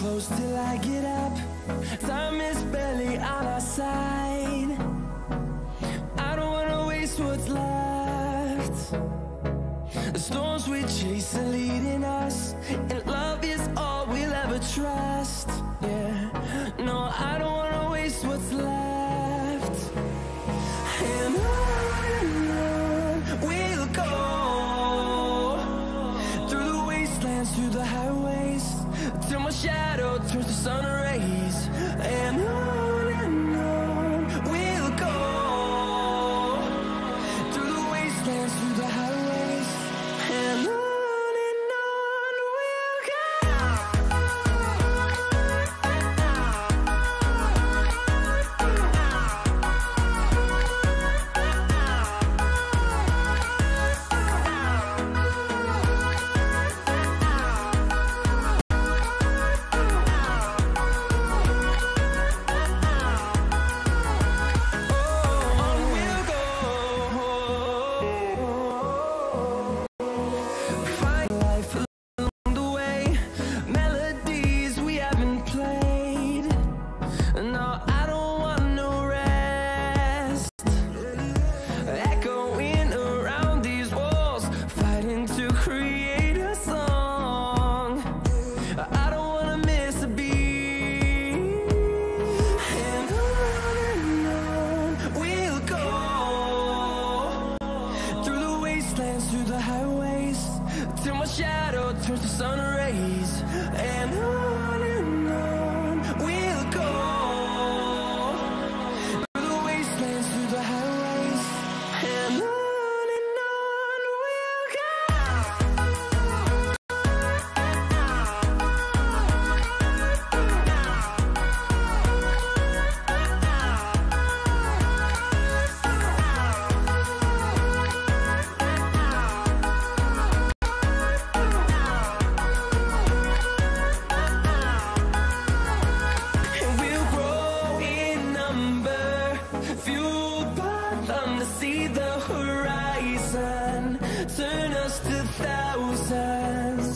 close till I get up. Time is barely on our side. I don't wanna waste what's left. The storms we chase are leading us, and love is all we'll ever trust. Yeah, no, I don't wanna waste what's left. And on we'll go, through the wastelands, through the highways, till my shadow turns to sun rays. And on we'll go, through the wastelands, through the highways, and on we'll go. Through the highways, till my shadow turns to sun rays. And on we'll go, through the wastelands, through the highways, and on we'll go. See the horizon turn us to thousands,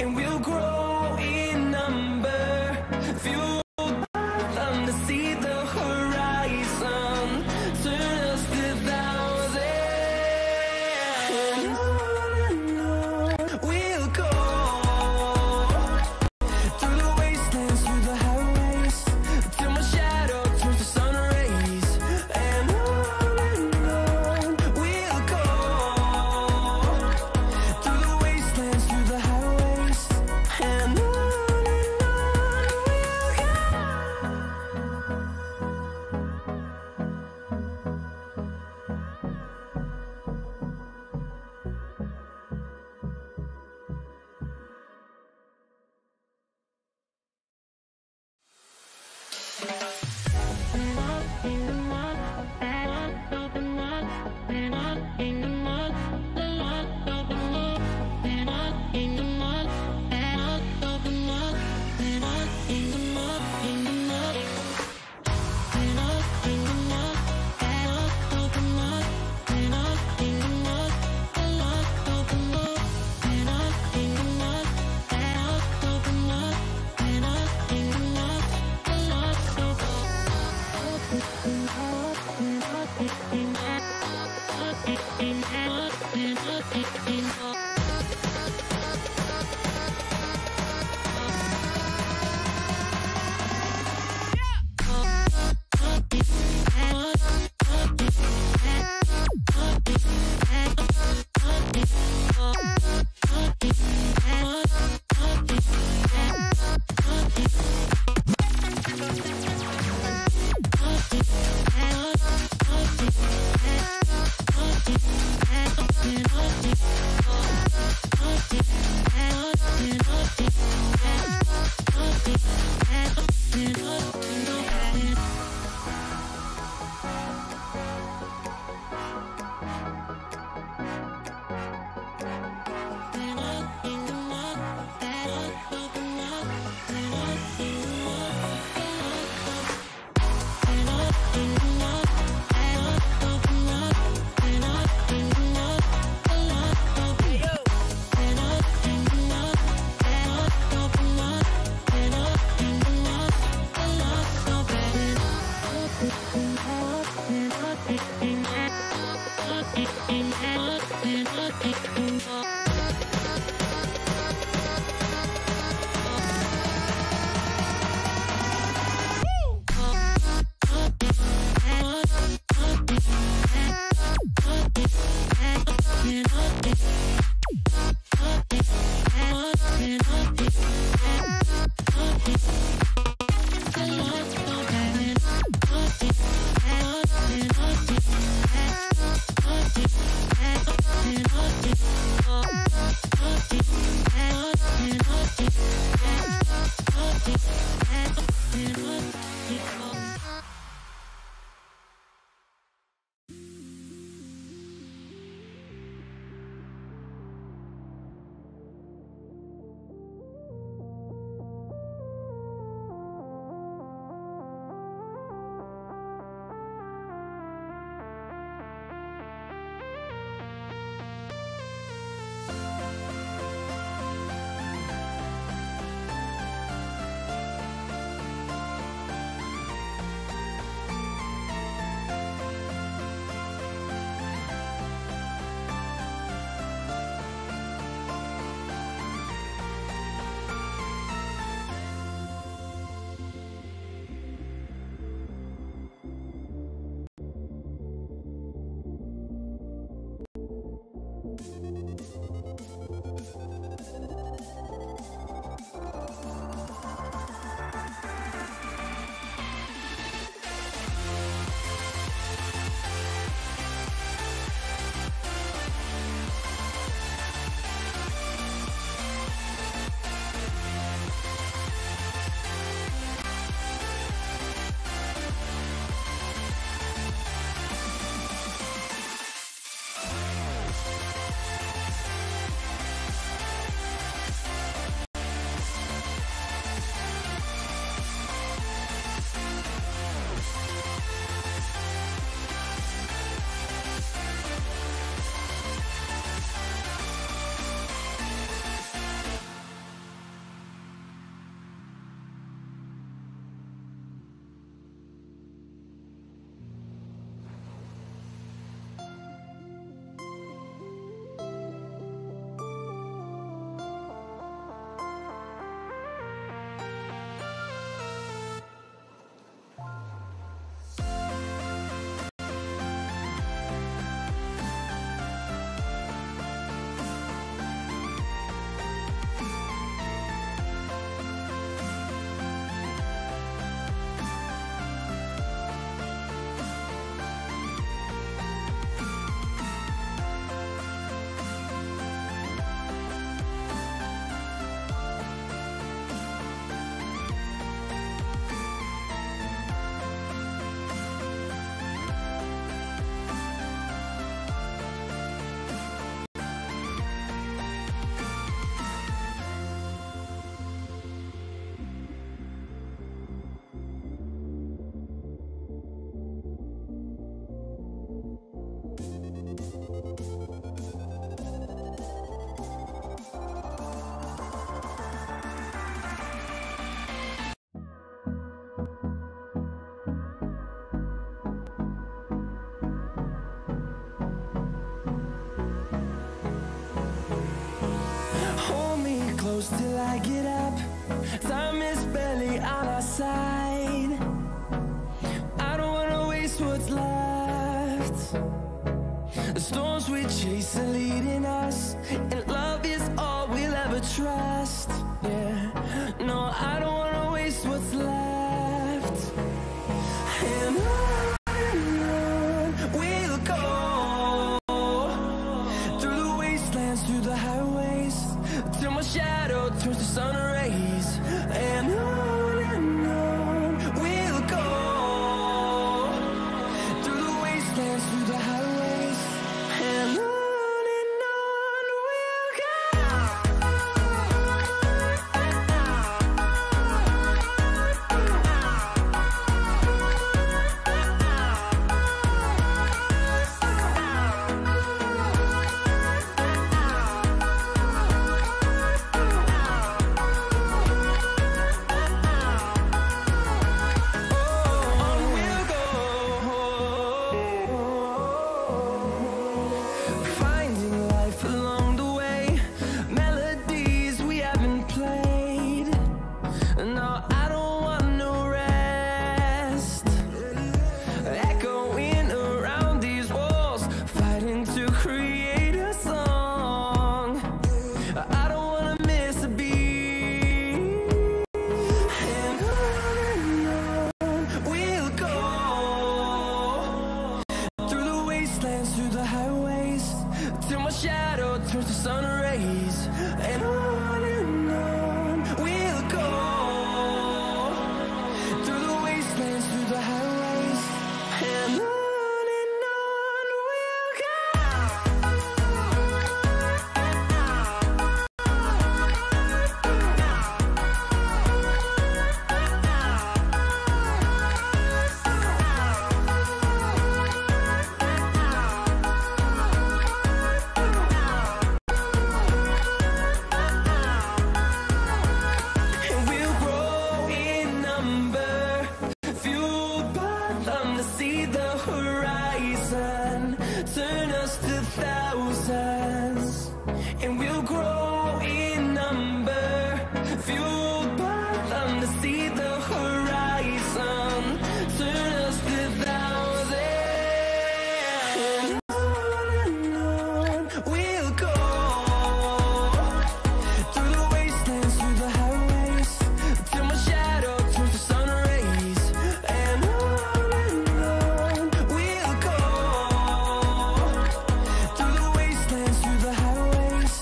and we'll grow in number, fueled by them to see the horizon turn us to thousands. And on we'll go, through the wastelands, through the highways, till my shadow turns to sun rays. And get up. Time is barely on our side. I don't wanna waste what's left. The storms we chase are leading us, and love is all we'll ever trust. Yeah, no, I don't wanna waste what's left. And on we'll go, through the wastelands, through the highways, till my shadow turns to sun rays. And on we'll go, through the wastelands, through the highways, and on we'll go. Finding life along the way, melodies we haven't played. No, I don't want no rest. Echoing around these walls, fighting to create a song. I don't wanna miss a beat. And on we'll go, through the wastelands, through the highways, till my shadow turns to sun rays. And on we'll go, through the wastelands, through the highways, and on we'll go. And we'll grow in number, fueled by them to see the horizon, turn us to thousands. And we'll grow in number, fueled by them to see the horizon, turn us to thousands. And on we'll go, through the wastelands, through the highways, till my shadow turns to sun rays. And on we'll go, through the wastelands, through the highways,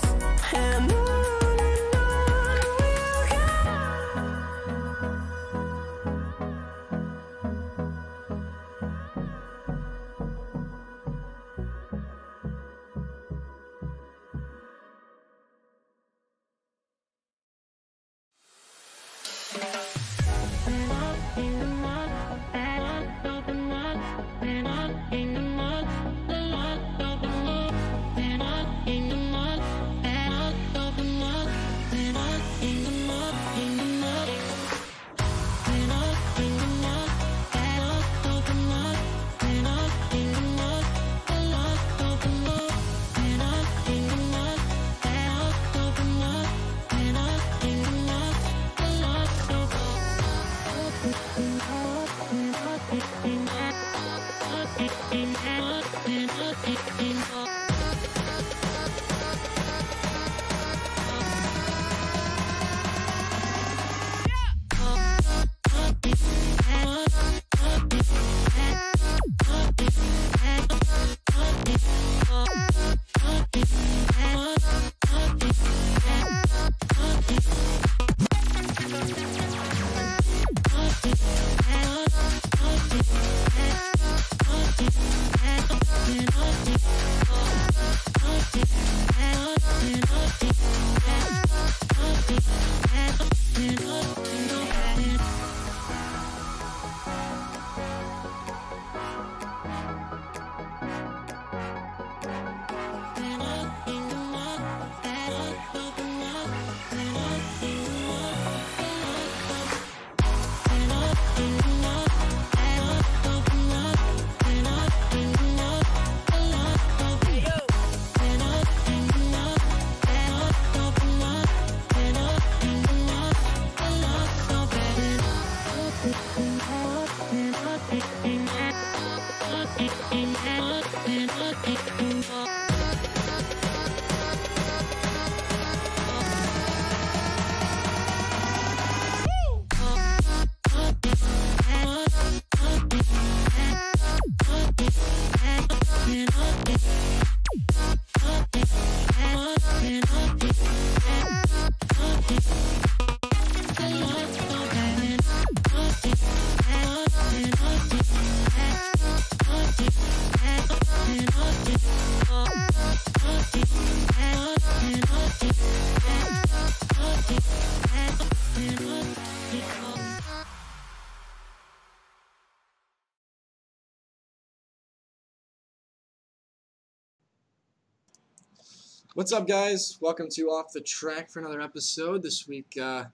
What's up, guys? Welcome to Off the Track for another episode. This week, we're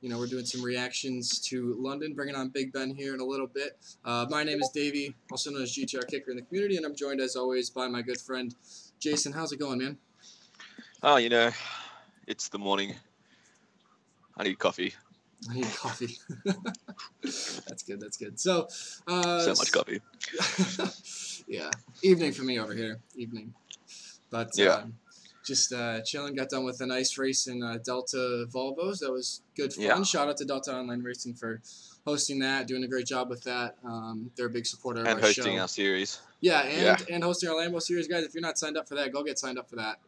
doing some reactions to London, bringing on Big Ben here in a little bit. My name is Davey, also known as GTR Kicker in the community, and I'm joined, as always, by my good friend, Jason. How's it going, man? Oh, it's the morning. I need coffee. I need coffee. That's good, that's good. So much coffee. Yeah, evening for me over here, evening. But yeah. Just chilling, got done with a nice race in Delta Volvos. That was good fun. Yeah. Shout out to Delta Online Racing for hosting that, doing a great job with that. They're a big supporter of our show. And hosting our series. Yeah, and hosting our Lambo series, guys. If you're not signed up for that, go get signed up for that.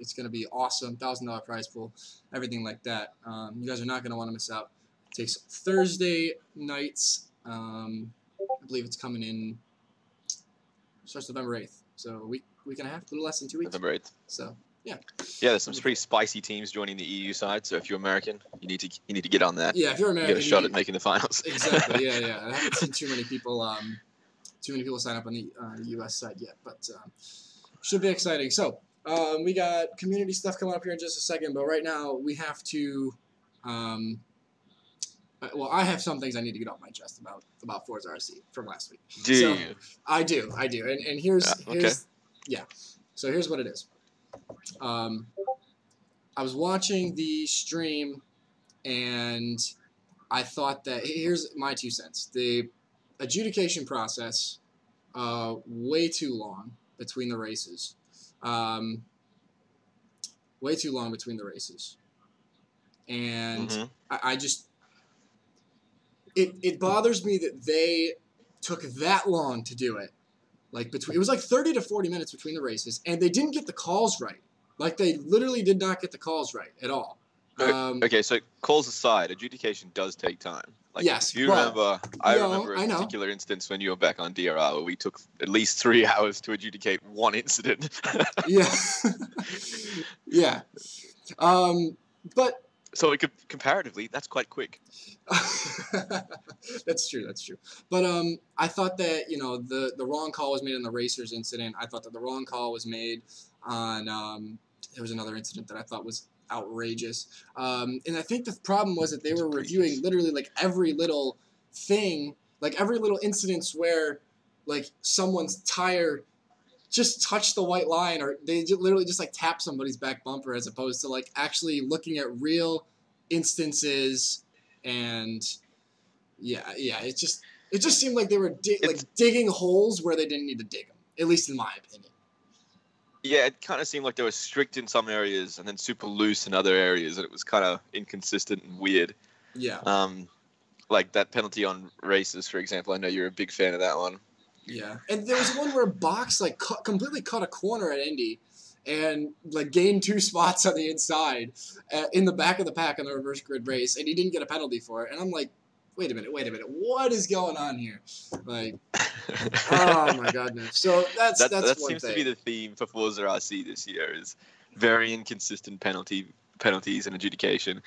It's going to be awesome. $1,000 prize pool, everything like that. You guys are not going to want to miss out. It takes Thursday nights. I believe it's coming in, starts November 8th. So a week and a half, a little less than 2 weeks. November 8th. So, yeah. Yeah, there's some pretty spicy teams joining the EU side. So if you're American, you need to get on that. Yeah, if you're American, get a shot at making the finals. Exactly. Yeah. I haven't seen too many people sign up on the U.S. side yet, but should be exciting. So we got community stuff coming up here in just a second, but right now we have to. Well, I have some things I need to get off my chest about Forza RC from last week. Do so, you? I do. And here's okay. So here's what it is. I was watching the stream, and I thought that here's my 2 cents. The adjudication process, way too long between the races. Way too long between the races, and I just. It bothers me that they took that long to do it. It was like 30 to 40 minutes between the races, and they didn't get the calls right. Like, they literally did not get the calls right at all. Okay, so calls aside, adjudication does take time. Like, yes, if you remember, I remember a particular instance when you were back on DRR where we took at least 3 hours to adjudicate one incident. Yeah. Yeah. But... So comparatively, that's quite quick. That's true. But I thought that the wrong call was made on the racers incident. I thought that the wrong call was made on there was another incident that I thought was outrageous. And I think the problem was that they were reviewing literally like every little thing, like every little incidents where like someone's tire just touch the white line, or they literally just like tap somebody's back bumper, as opposed to like actually looking at real instances. And it just seemed like they were digging holes where they didn't need to dig them, at least in my opinion. Yeah, it kind of seemed like they were strict in some areas and then super loose in other areas, and it was kind of inconsistent and weird. Yeah. Like that penalty on races, for example. I know you're a big fan of that one. Yeah, and there was one where Box completely cut a corner at Indy, and like gained 2 spots on the inside, in the back of the pack on the reverse grid race, and he didn't get a penalty for it. And I'm like, wait a minute, what is going on here? Like, oh my goodness. So that seems to be the theme for Forza RC this year, is very inconsistent penalties and adjudication,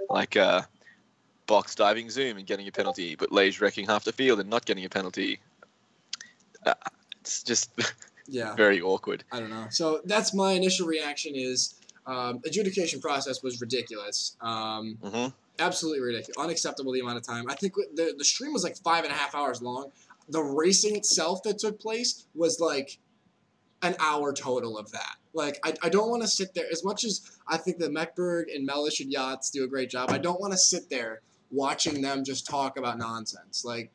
like Box diving zoom and getting a penalty, but Lage wrecking half the field and not getting a penalty. It's just very awkward. I don't know. So that's my initial reaction is adjudication process was ridiculous. Absolutely ridiculous. Unacceptable the amount of time. I think the stream was like 5.5 hours long. The racing itself that took place was like an hour total of that. Like, I don't want to sit there, as much as I think that Meckberg and Mellish and Yachts do a great job, I don't want to sit there watching them just talk about nonsense. Like,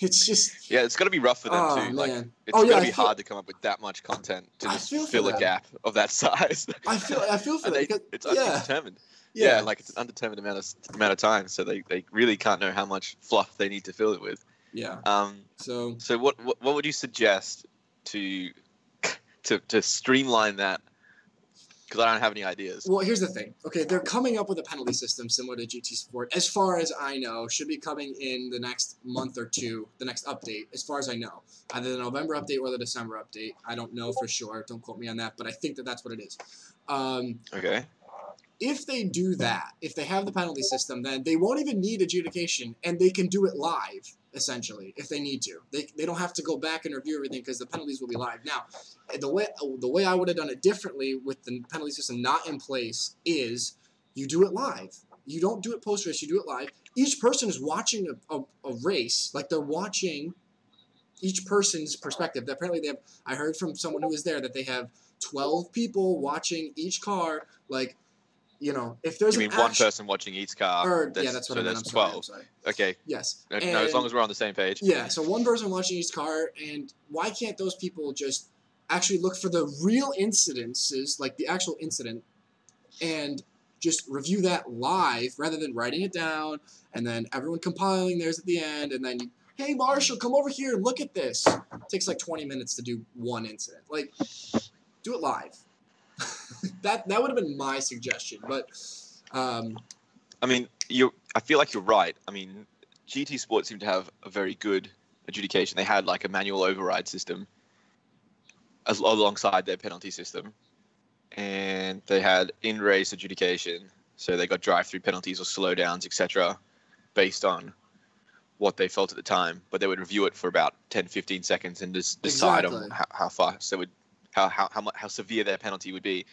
It's just it's got to be rough for them too. man. Like it's got to be hard to come up with that much content to just fill a gap of that size. I feel for them because it's undetermined. Yeah, like it's an undetermined amount of time, so they really can't know how much fluff they need to fill it with. Yeah. So what would you suggest to streamline that? Because I don't have any ideas. Well, here's the thing. Okay, they're coming up with a penalty system similar to GT Sport. As far as I know, should be coming in the next month or two, the next update, as far as I know. Either the November update or the December update. I don't know for sure. Don't quote me on that, but I think that's what it is. Okay. If they do that, if they have the penalty system, then they won't even need adjudication, and they can do it live, essentially, if they need to. They don't have to go back and review everything because the penalties will be live. Now, the way I would have done it differently with the penalty system not in place is you do it live. You don't do it post-race, you do it live. Each person is watching a race, like they're watching each person's perspective. Apparently they have, I heard from someone who was there that they have 12 people watching each car, like, you know, if there's one person watching each car? That's what I meant. I'm 12. Sorry. Okay. Yes. No, as long as we're on the same page. Yeah, so one person watching each car, and why can't those people just actually look for the real incidences, like the actual incident, and just review that live rather than writing it down and then everyone compiling theirs at the end, and then, hey, Marshall, come over here and look at this. It takes like 20 minutes to do one incident. Like, do it live. That would have been my suggestion, but I mean, I feel like you're right. I mean, GT Sport seemed to have a very good adjudication. They had like a manual override system alongside their penalty system, and they had in-race adjudication. So they got drive-through penalties or slowdowns, etc., based on what they felt at the time. But they would review it for about 10-15 seconds and just decide on how fast they would. How severe their penalty would be.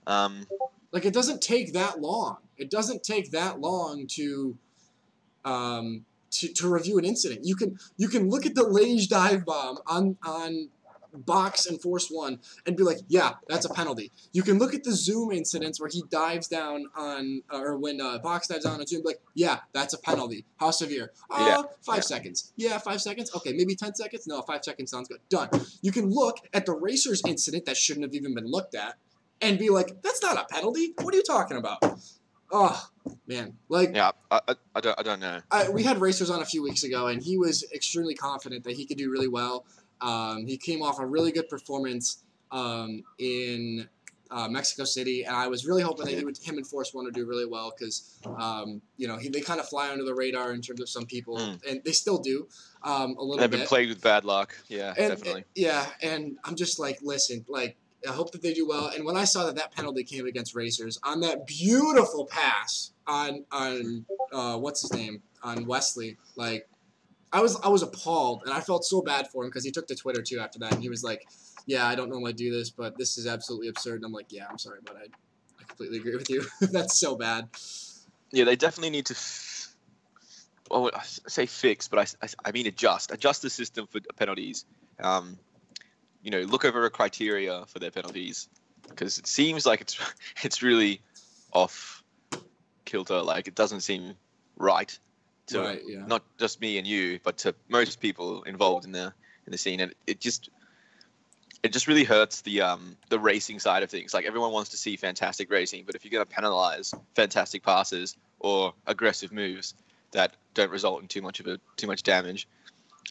Like, it doesn't take that long. It doesn't take that long to review an incident. You can look at the Lage dive bomb on box and Force 1 and be like, yeah, that's a penalty. You can look at the Zoom incidents where he dives down on, or when box dives down on Zoom, be like, yeah, that's a penalty. How severe? 5 seconds. Yeah, 5 seconds. Okay, maybe 10 seconds. No, 5 seconds sounds good. Done. You can look at the racers incident that shouldn't have even been looked at and be like, that's not a penalty. What are you talking about? Oh, man. Like, yeah, I don't know. We had racers on a few weeks ago, and he was extremely confident that he could do really well. He came off a really good performance in Mexico City, and I was really hoping that him and Force 1 would do really well because, you know, they kind of fly under the radar in terms of some people, and they still do a little bit. They've been plagued with bad luck, definitely. And I'm just like, listen, like, I hope that they do well. And when I saw that penalty came against racers on that beautiful pass on what's his name, on Wesley, like, I was appalled, and I felt so bad for him because he took to Twitter too after that, and he was like, yeah, I don't normally do this, but this is absolutely absurd. And I'm like, yeah, I'm sorry, but I completely agree with you. That's so bad. Yeah, they definitely need to, I say fix, but I mean adjust the system for penalties. You know, look over a criteria for their penalties, because it seems like it's really off kilter. Like, it doesn't seem right. Not just me and you, but to most people involved in the scene, and it just really hurts the racing side of things. Like, everyone wants to see fantastic racing, but if you're going to penalize fantastic passes or aggressive moves that don't result in too much damage,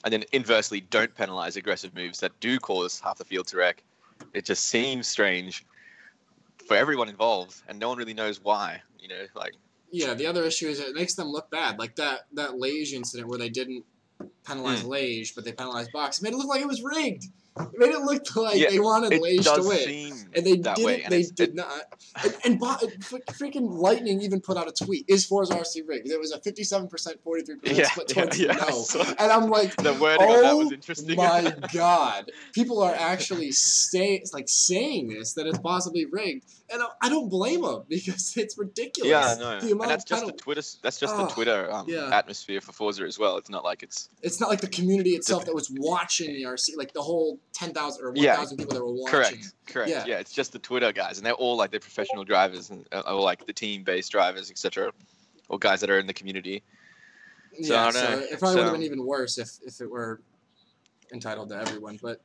and then inversely don't penalize aggressive moves that do cause half the field to wreck, it just seems strange for everyone involved, and no one really knows why. You know, like. Yeah, the other issue is it makes them look bad. Like that Lage incident where they didn't penalize Lage, but they penalized Box. It made it look like it was rigged. It made it look like they wanted Lage to win. And they didn't. They did not. And freaking Lightning even put out a tweet. Is Forza RC rigged? It was a 57%, 43% split towards no. And I'm like, the wording on that was interesting. My God. People are actually saying this, that it's possibly rigged. And I don't blame them because it's ridiculous. Yeah, no. And that's just the Twitter. That's just the Twitter atmosphere for Forza as well. It's not like it's not like the community itself that was watching the RC, like the whole 10,000 or 1,000 people that were watching. Correct. Yeah, it's just the Twitter guys, and they're all like the professional drivers and or like the team-based drivers, etc., or guys that are in the community. So Yeah, I don't so know. it probably would have been even worse if it were entitled to everyone. But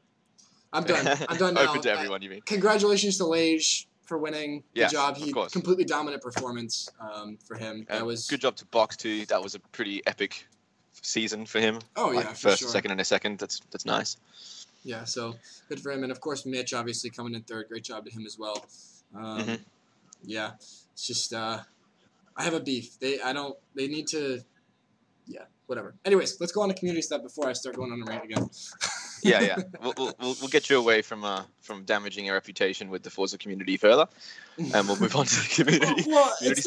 I'm done. I'm done now. Open to everyone, you mean? Congratulations to Lage for winning. Good Yes, job. of course. Completely dominant performance for him. That was good job to Box too. That was a pretty epic season for him. Oh like yeah, for first, sure. second, and a second. That's nice. Yeah, so good for him, and of course Mitch obviously coming in third. Great job to him as well. Yeah, it's just I have a beef. They need to. Yeah, whatever. Anyways, let's go on to community stuff before I start going on a rant again. Yeah. We'll get you away from damaging your reputation with the Forza community further, and we'll move on to the community. Well, community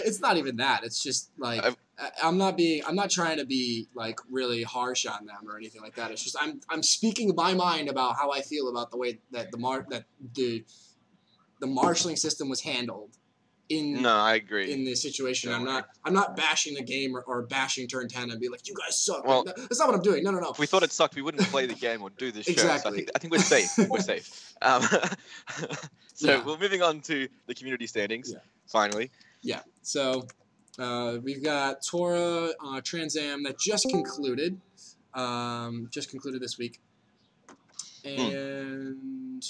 it's not even that. It's just like I'm not trying to be like really harsh on them or anything like that. It's just I'm speaking my mind about how I feel about the way that the marshaling system was handled. No, I agree. In this situation, I'm not bashing the game or bashing Turn 10 and be like, you guys suck. Well, that's not what I'm doing. No. If we thought it sucked, we wouldn't play the game or do this Exactly. show. So I think we're safe. We're safe. We're moving on to the community standings. Yeah. Finally. Yeah. So we've got TORA Trans Am that just concluded this week, and.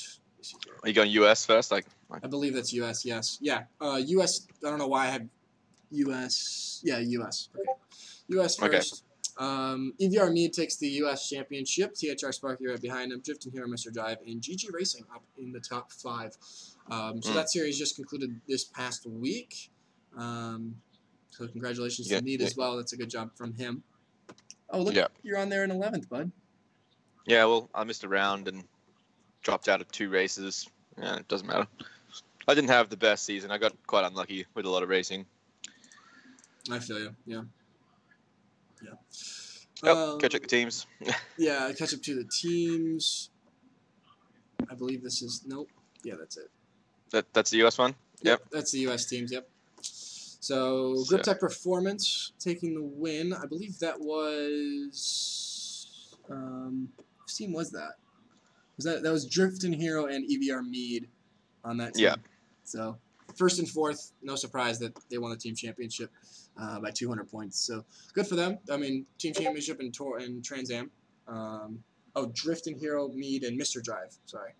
Are you going US first? Like I believe that's US. Yes. Yeah. US. I don't know why I had US. Yeah. US. Okay. US first. EVR Mead takes the US Championship. THR Sparky right behind him. Drifting Hero, Mr. Drive, and GG Racing up in the top 5. So that series just concluded this past week. So congratulations to Mead as well. That's a good job from him. Oh, look, you're on there in 11th, bud. Yeah, well, I missed a round and dropped out of 2 races. Yeah, it doesn't matter. I didn't have the best season. I got quite unlucky with a lot of racing. I feel you. Yeah. Catch up the teams. Yeah, catch up to the teams. I believe this is nope. Yeah, that's it. That's the US one. Yep. That's the US teams. Yep. So Grip Tech Performance taking the win. I believe that was whose team was that? That was Drifting Hero and EVR Mead on that team. Yeah. So first and fourth, no surprise that they won the team championship by 200 points. So good for them. I mean, team championship in TORA and Trans Am. Drifting Hero, Mead, and Mr. Drive. Sorry.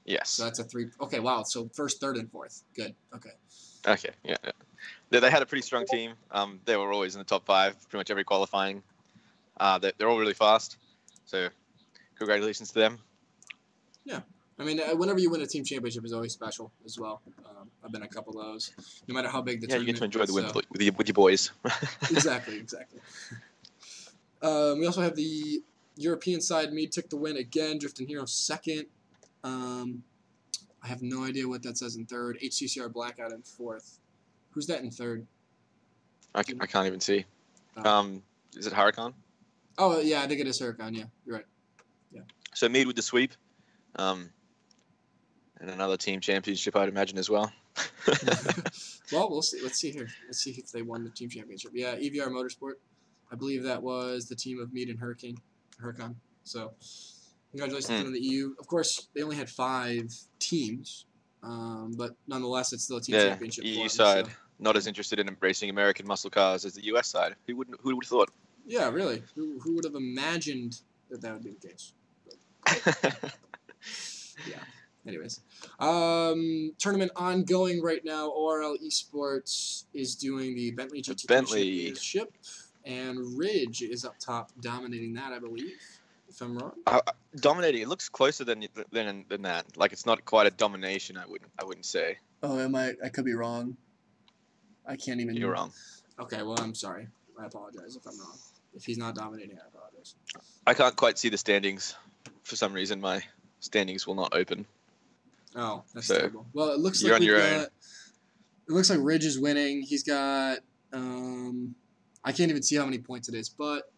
Yes. So that's a 3. Okay, wow. So first, third, and fourth. Good. Okay. Okay. Yeah. They had a pretty strong team. They were always in the top 5, pretty much every qualifying. They're all really fast. So congratulations to them. Yeah. I mean, whenever you win a team championship is always special as well. I've been a couple of those, no matter how big the tournament. You get to enjoy the win with your boys. Exactly. We also have the European side. Mead took the win again. Drifting Hero second. I have no idea what that says in third. HCCR Blackout in fourth. Who's that in third? I can't even see. Is it Huracan? Oh, yeah, I think it is Huracan. Yeah, you're right. Yeah. So Mead with the sweep. And another team championship, I'd imagine, as well. Well, we'll see. Let's see here. Let's see if they won the team championship. Yeah, EVR Motorsport. I believe that was the team of Mead and Huracan. So congratulations to them in the EU. Of course, they only had 5 teams, but nonetheless, it's still a team championship. EU side not as interested in embracing American muscle cars as the US side. Who would have thought? Yeah, really. Who would have imagined that would be the case? Yeah. Anyways, tournament ongoing right now. ORL Esports is doing the Bentley GT Championship, and Ridge is up top dominating that, I believe, if I'm wrong. Dominating. It looks closer than that. Like, it's not quite a domination. I wouldn't say. Oh, am I? I could be wrong. I can't even. You're wrong. Okay, well, I'm sorry. I apologize if I'm wrong. If he's not dominating, I apologize. I can't quite see the standings. For some reason, my standings will not open. Oh, that's terrible. Well, it looks you're like on your own. It looks like Ridge is winning. He's got I can't even see how many points it is, but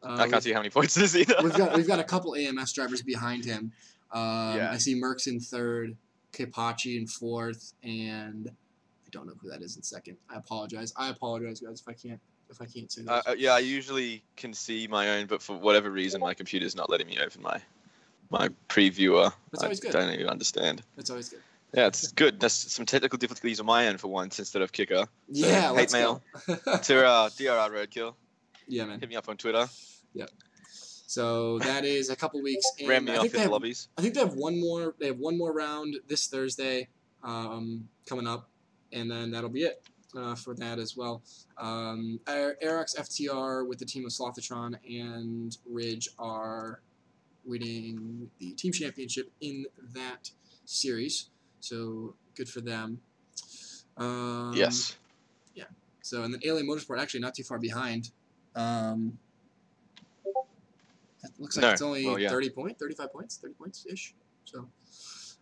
I can't see how many points it is either. we've got a couple AMS drivers behind him. I see Merckx in third, Kipachi in fourth, and I don't know who that is in second. I apologize, guys, if I can't say that. Yeah, I usually can see my own, but for whatever reason, my computer's not letting me open my previewer. That's always good. I don't even understand. That's always good. Yeah, it's good. There's some technical difficulties on my end for once instead of Kicker. So, Yeah, hate mail to DRR Roadkill. Yeah, man. Hit me up on Twitter. Yep. So that is a couple weeks in. Ram me off in the lobbies. I think they have one more. They have one more round this Thursday, coming up, and then that'll be it for that as well. Aerox FTR with the team of Slothatron and Ridge are winning the team championship in that series. So good for them. Yes. Yeah. So and then Alien Motorsport actually not too far behind. It looks like it's only 35 points ish. So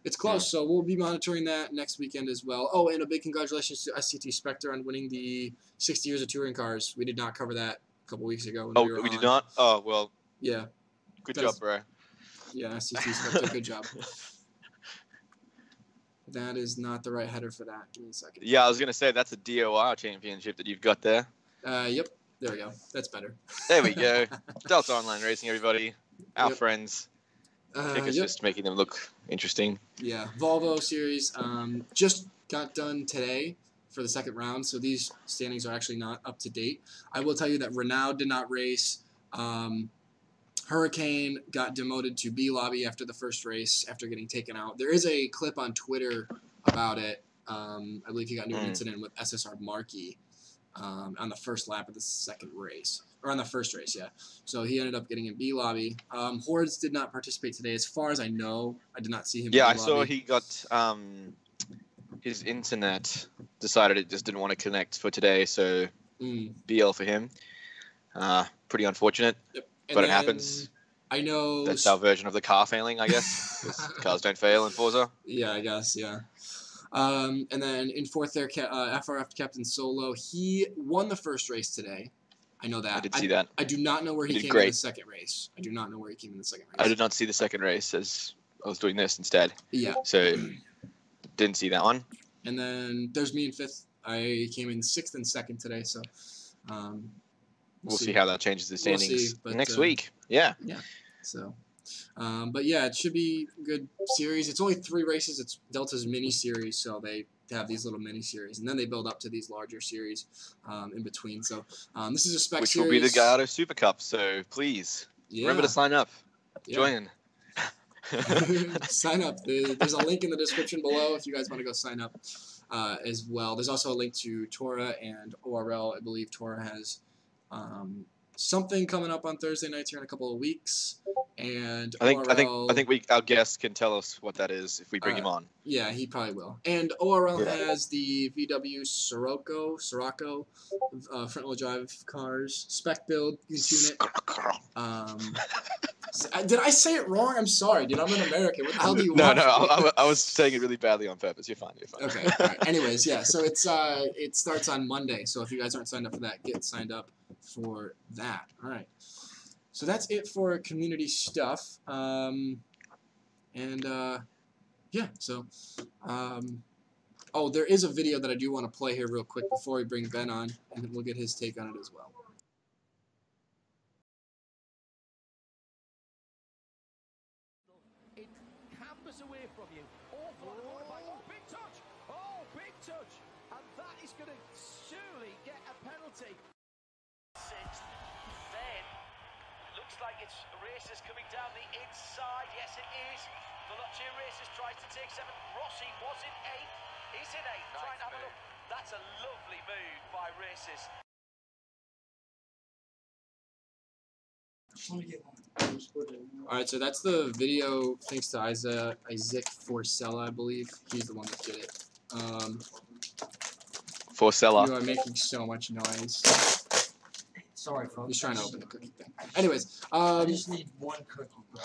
it's close. So we'll be monitoring that next weekend as well. Oh, and a big congratulations to SCT Spectre on winning the 60 Years of Touring Cars. We did not cover that a couple weeks ago. When we did not? Oh, well. Yeah. Good job, bro. Yeah, SCT Spectre, good job. That is not the right header for that. Give me a second. Yeah, I was going to say that's a DOR championship that you've got there. Yep. There we go. That's better. There we go. Delta Online Racing, everybody. Our friends. Kickers just making them look interesting. Yeah. Volvo Series just got done today for the second round, so these standings are actually not up to date. I will tell you that Renault did not race. Hurricane got demoted to B lobby after the first race after getting taken out. There is a clip on Twitter about it. I believe he got into an incident with SSR Markey. On the first lap of the second race, or on the first race, yeah. So he ended up getting in B lobby. Hordes did not participate today, as far as I know. I did not see him. Yeah, in I B saw lobby. he got his internet decided it just didn't want to connect for today, so BL for him. Pretty unfortunate, but it happens. I know that's our version of the car failing, I guess. 'Cause cars don't fail in Forza. Yeah, I guess, yeah. And then in fourth there, FRF Captain Solo. He won the first race today. I know that. I did see that. I do not know where he came in the second race. I did not see the second race as I was doing this instead. Yeah. So didn't see that one. And then there's me in fifth. I came in sixth and second today, so we'll see how that changes the standings but, next week. Yeah. Yeah. So. But yeah, it should be a good series. It's only 3 races. It's Delta's mini series, so they have these little mini series, and then they build up to these larger series in between. So this is a spec which series. Will be the Gallardo Super Cup. So please remember to sign up. Join. Sign up. There's a link in the description below if you guys want to go sign up as well. There's also a link to TORA and ORL. I believe TORA has something coming up on Thursday nights here in a couple of weeks, and I think our guest can tell us what that is if we bring him on. Yeah, he probably will. And ORL has the VW Sirocco front-wheel drive cars spec build. You can tune it. Did I say it wrong? I'm sorry, dude. I'm an American. What the hell do you want? No. I was saying it really badly on purpose. You're fine. Okay. All right. Anyways, yeah. So it starts on Monday. So if you guys aren't signed up for that, get signed up for that. All right. So that's it for community stuff. Yeah. So, oh, there is a video that I do want to play here real quick before we bring Ben on, and we'll get his take on it as well. It hampers away from you. Awful. Oh, big touch. Oh, big touch. And that is going to surely get a penalty. Sixth. Then, looks like it's Racers coming down the inside. Yes, it is. Veloce Racers tries to take 7. Rossi was in 8th. He's in 8th. Nice. Try and have a look. That's a lovely move by Racers. Alright, so that's the video thanks to Isaac Forcella, I believe. He's the one that did it. Forcella. You are making so much noise. Sorry, folks. He's trying to open the cookie thing. Anyways, I just need one cookie, bro.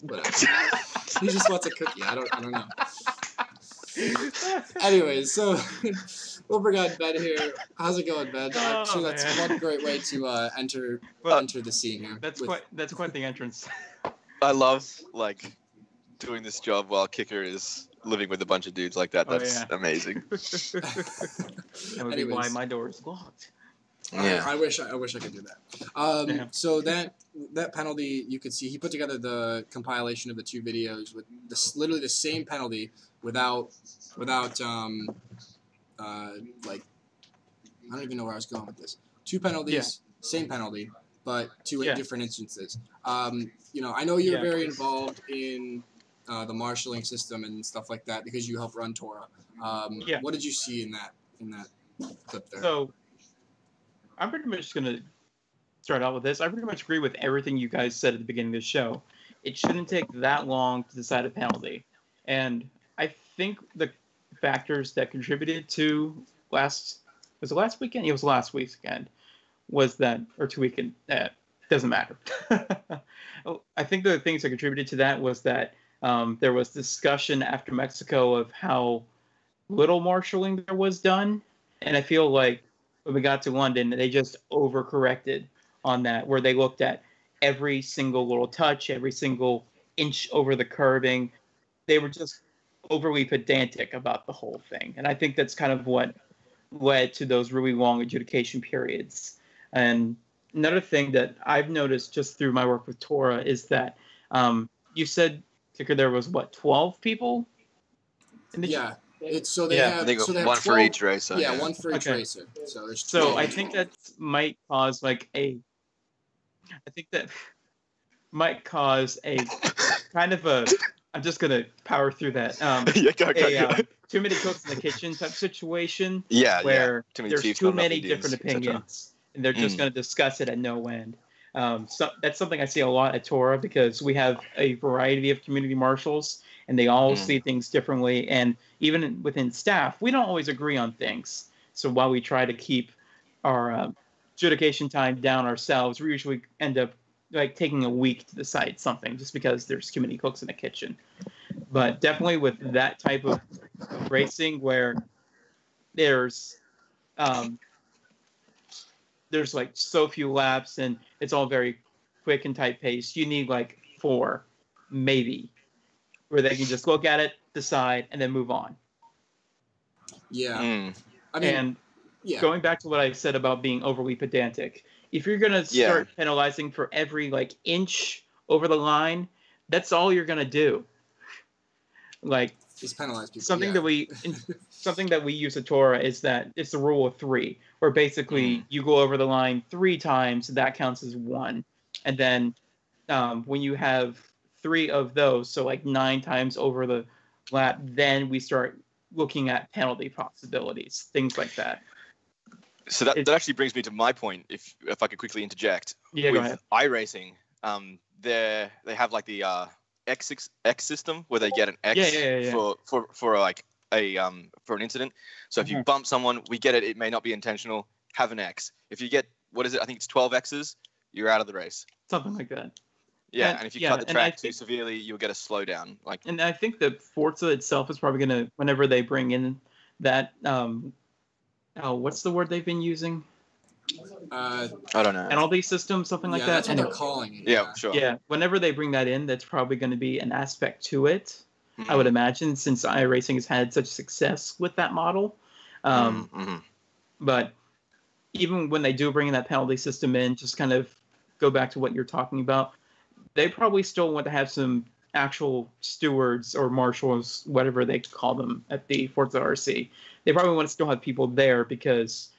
Whatever. He just wants a cookie. I don't know. Anyways, so we'll bring on Ben here. How's it going, Ben? I'm sure that's one great way to enter the scene here. That's quite the entrance. I love doing this job while Kicker is living with a bunch of dudes like that. That's amazing. That would be why my door is locked. Yeah. I wish I could do that. So that penalty, you could see he put together the compilation of the 2 videos with literally the same penalty without I don't even know where I was going with this. 2 penalties same penalty, but two Yeah. different instances. You know, I know you're very involved in the marshaling system and stuff like that because you help run TORA. Yeah. What did you see in that clip there? So I'm pretty much going to start out with this. I pretty much agree with everything you guys said at the beginning of the show. It shouldn't take that long to decide a penalty. And I think the factors that contributed to was it last weekend? It was last weekend. Was that, or 2 weekend? Doesn't matter. I think the things that contributed to that was that there was discussion after Mexico of how little marshaling there was done. And I feel like when we got to London, they just overcorrected on that, where they looked at every single little touch, every single inch over the curbing. They were just overly pedantic about the whole thing. And I think that's kind of what led to those really long adjudication periods. And another thing that I've noticed just through my work with TORA is that you said, Ticker, there was, 12 people? Yeah. So they I have think so they have one 12, for each racer. Yeah, one for each racer. So there's 12. So I think that might cause kind of a, I'm just going to power through that. Go. Too many cooks in the kitchen type situation. Where there's too many different opinions, and they're just going to discuss it at no end. So that's something I see a lot at TORA because we have a variety of community marshals, and they all see things differently. And even within staff, we don't always agree on things. So while we try to keep our adjudication time down ourselves, we usually end up taking a week to decide something just because there's too many cooks in the kitchen. But definitely with that type of racing where there's so few laps and it's all very quick and tight paced, you need 4 maybe where they can just look at it, decide, and then move on. Yeah. I mean, going back to what I said about being overly pedantic, if you're going to start penalizing for every inch over the line, that's all you're going to do. Just penalize people. Something that we use at TORA is that it's the rule of 3, where basically you go over the line 3 times, that counts as 1. And then when you have 3 of those, so 9 times over the lap, then we start looking at penalty possibilities, things like that. So that actually brings me to my point, if I could quickly interject. Yeah, with go ahead. iRacing, they have the X system where they get an X for an incident. So if you bump someone, we get it. It may not be intentional. Have an X. If you get, what is it? I think it's 12 X's. You're out of the race. Something like that. Yeah, and if you cut the track too severely, you'll get a slowdown. And I think that Forza itself is probably going to, whenever they bring in that, what's the word they've been using? I don't know. Penalty system, something like that. That's what they're calling it. Yeah, sure. Yeah, whenever they bring that in, that's probably going to be an aspect to it, I would imagine, since iRacing has had such success with that model. But even when they do bring that penalty system in, just kind of go back to what you're talking about, they probably still want to have some actual stewards or marshals, whatever they call them at the Forza RC. They probably want to still have people there because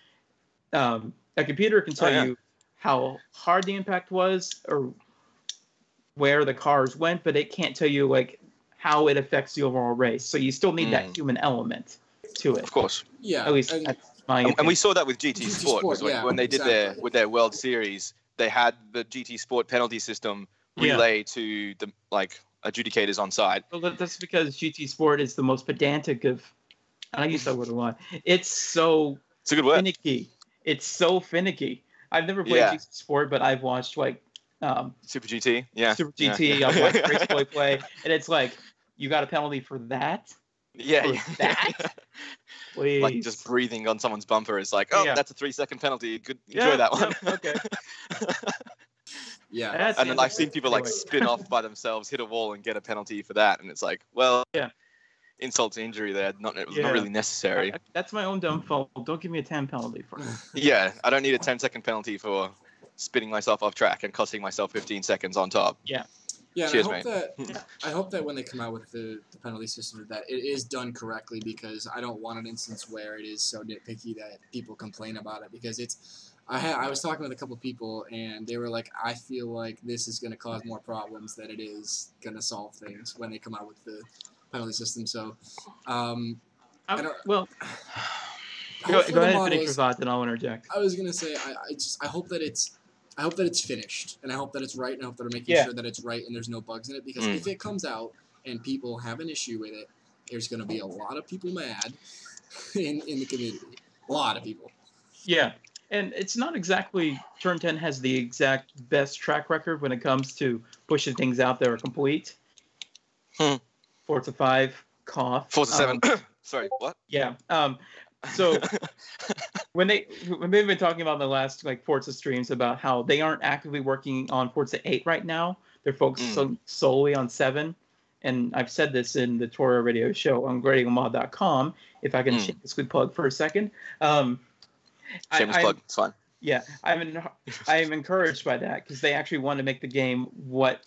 a computer can tell you how hard the impact was or where the cars went, but it can't tell you how it affects the overall race. So you still need that human element to it. Of course. Yeah. At least that's my opinion. And we saw that with GT Sport. Because when they did their World Series, they had the GT Sport penalty system relay to the adjudicators on side. Well, that's because GT Sport is the most pedantic of. And I use that word a lot. It's a good word. Finicky. It's so finicky. I've never played GT Sport, but I've watched Super GT. Yeah. Super GT. I've watched Race play, and it's you got a penalty for that. Yeah. For that. Please. Just breathing on someone's bumper is that's a 3-second penalty. Good, enjoy that one. Okay. Yeah. And then I've seen people spin off by themselves, hit a wall, and get a penalty for that, and it's insult to injury there. Not really necessary. That's my own dumb fault. Don't give me a 10 penalty for it. Yeah, I don't need a 10-second penalty for spinning myself off track and costing myself 15 seconds on top. Yeah. Yeah, cheers, I hope that when they come out with the penalty system, that it is done correctly, because I don't want an instance where it is so nitpicky that people complain about it, because it's I was talking with a couple people, and they were like, I feel like this is going to cause more problems than it is going to solve things when they come out with the penalty system. So, Well, go ahead and finish your thoughts, and I'll interject. I was going to say, I hope that it's finished, and I hope that it's right, and I hope that they're making sure that it's right and there's no bugs in it, because if it comes out and people have an issue with it, there's going to be a lot of people mad in the community. A lot of people. Yeah. And it's not exactly Turn 10 has the exact best track record when it comes to pushing things out that are complete. Forza 5, cough. Forza 7. Sorry, what? Yeah. So when they've been talking about in the last Forza streams about how they aren't actively working on Forza 8 right now. They're focused solely on 7. And I've said this in the TORA radio show on gradingmod.com. If I can shake this quick plug for a second. Shameless plug. It's fine. Yeah, I'm encouraged by that, because they actually want to make the game what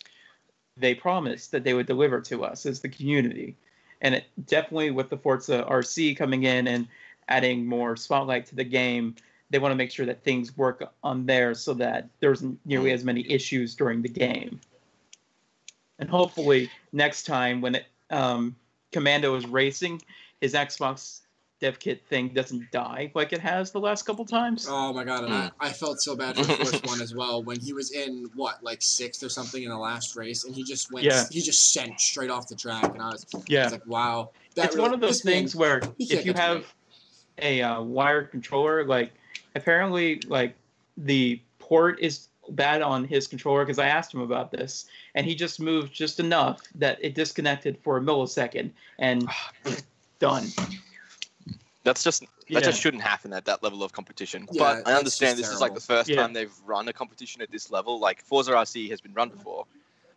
they promised that they would deliver to us as the community. And it definitely, with the Forza RC coming in and adding more spotlight to the game, they want to make sure that things work on there so that there's nearly as many issues during the game. And hopefully next time when Commando is racing, his Xbox dev kit thing doesn't die like it has the last couple times. Oh my god, and I felt so bad for the first one as well, when he was in sixth or something in the last race, and he just went he just sent straight off the track, and I was like, wow. It's one of those things where if you have a wired controller, apparently the port is bad on his controller, because I asked him about this, and he just moved just enough that it disconnected for a millisecond and done. That just shouldn't happen at that level of competition. Yeah, but I understand this is the first time they've run a competition at this level. Forza RC has been run before,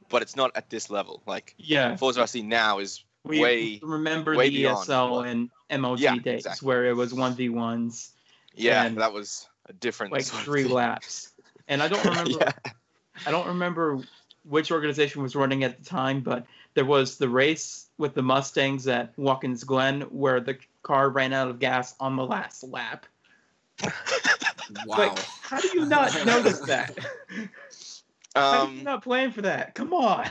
but it's not at this level. Forza RC now is way remember way the ESL and MLG days where it was 1v1s. Yeah, and that was a different 3 laps. And I don't remember I don't remember which organization was running at the time, but there was the race with the Mustangs at Watkins Glen where the car ran out of gas on the last lap. Wow. How do you not notice that? How are you not playing for that? Come on.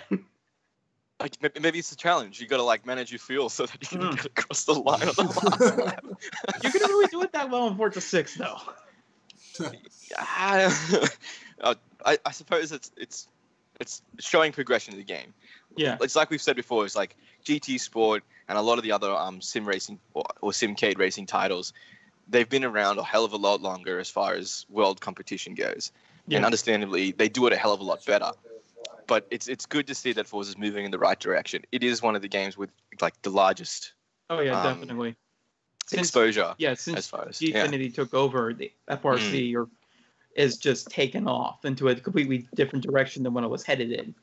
Maybe it's a challenge. You got to manage your fuel so that you can get across the line on the last lap. You can really do it that well in Forza 6, though. I suppose it's showing progression in the game. Yeah, it's like we've said before. It's GT Sport and a lot of the other sim racing or simcade racing titles. They've been around a hell of a lot longer as far as world competition goes, and understandably, they do it a hell of a lot better. But it's good to see that Forza's moving in the right direction. It is one of the games with the largest. Oh yeah, definitely. Exposure. Since as far as Gfinity took over, the FRC is just taken off into a completely different direction than when it was headed in.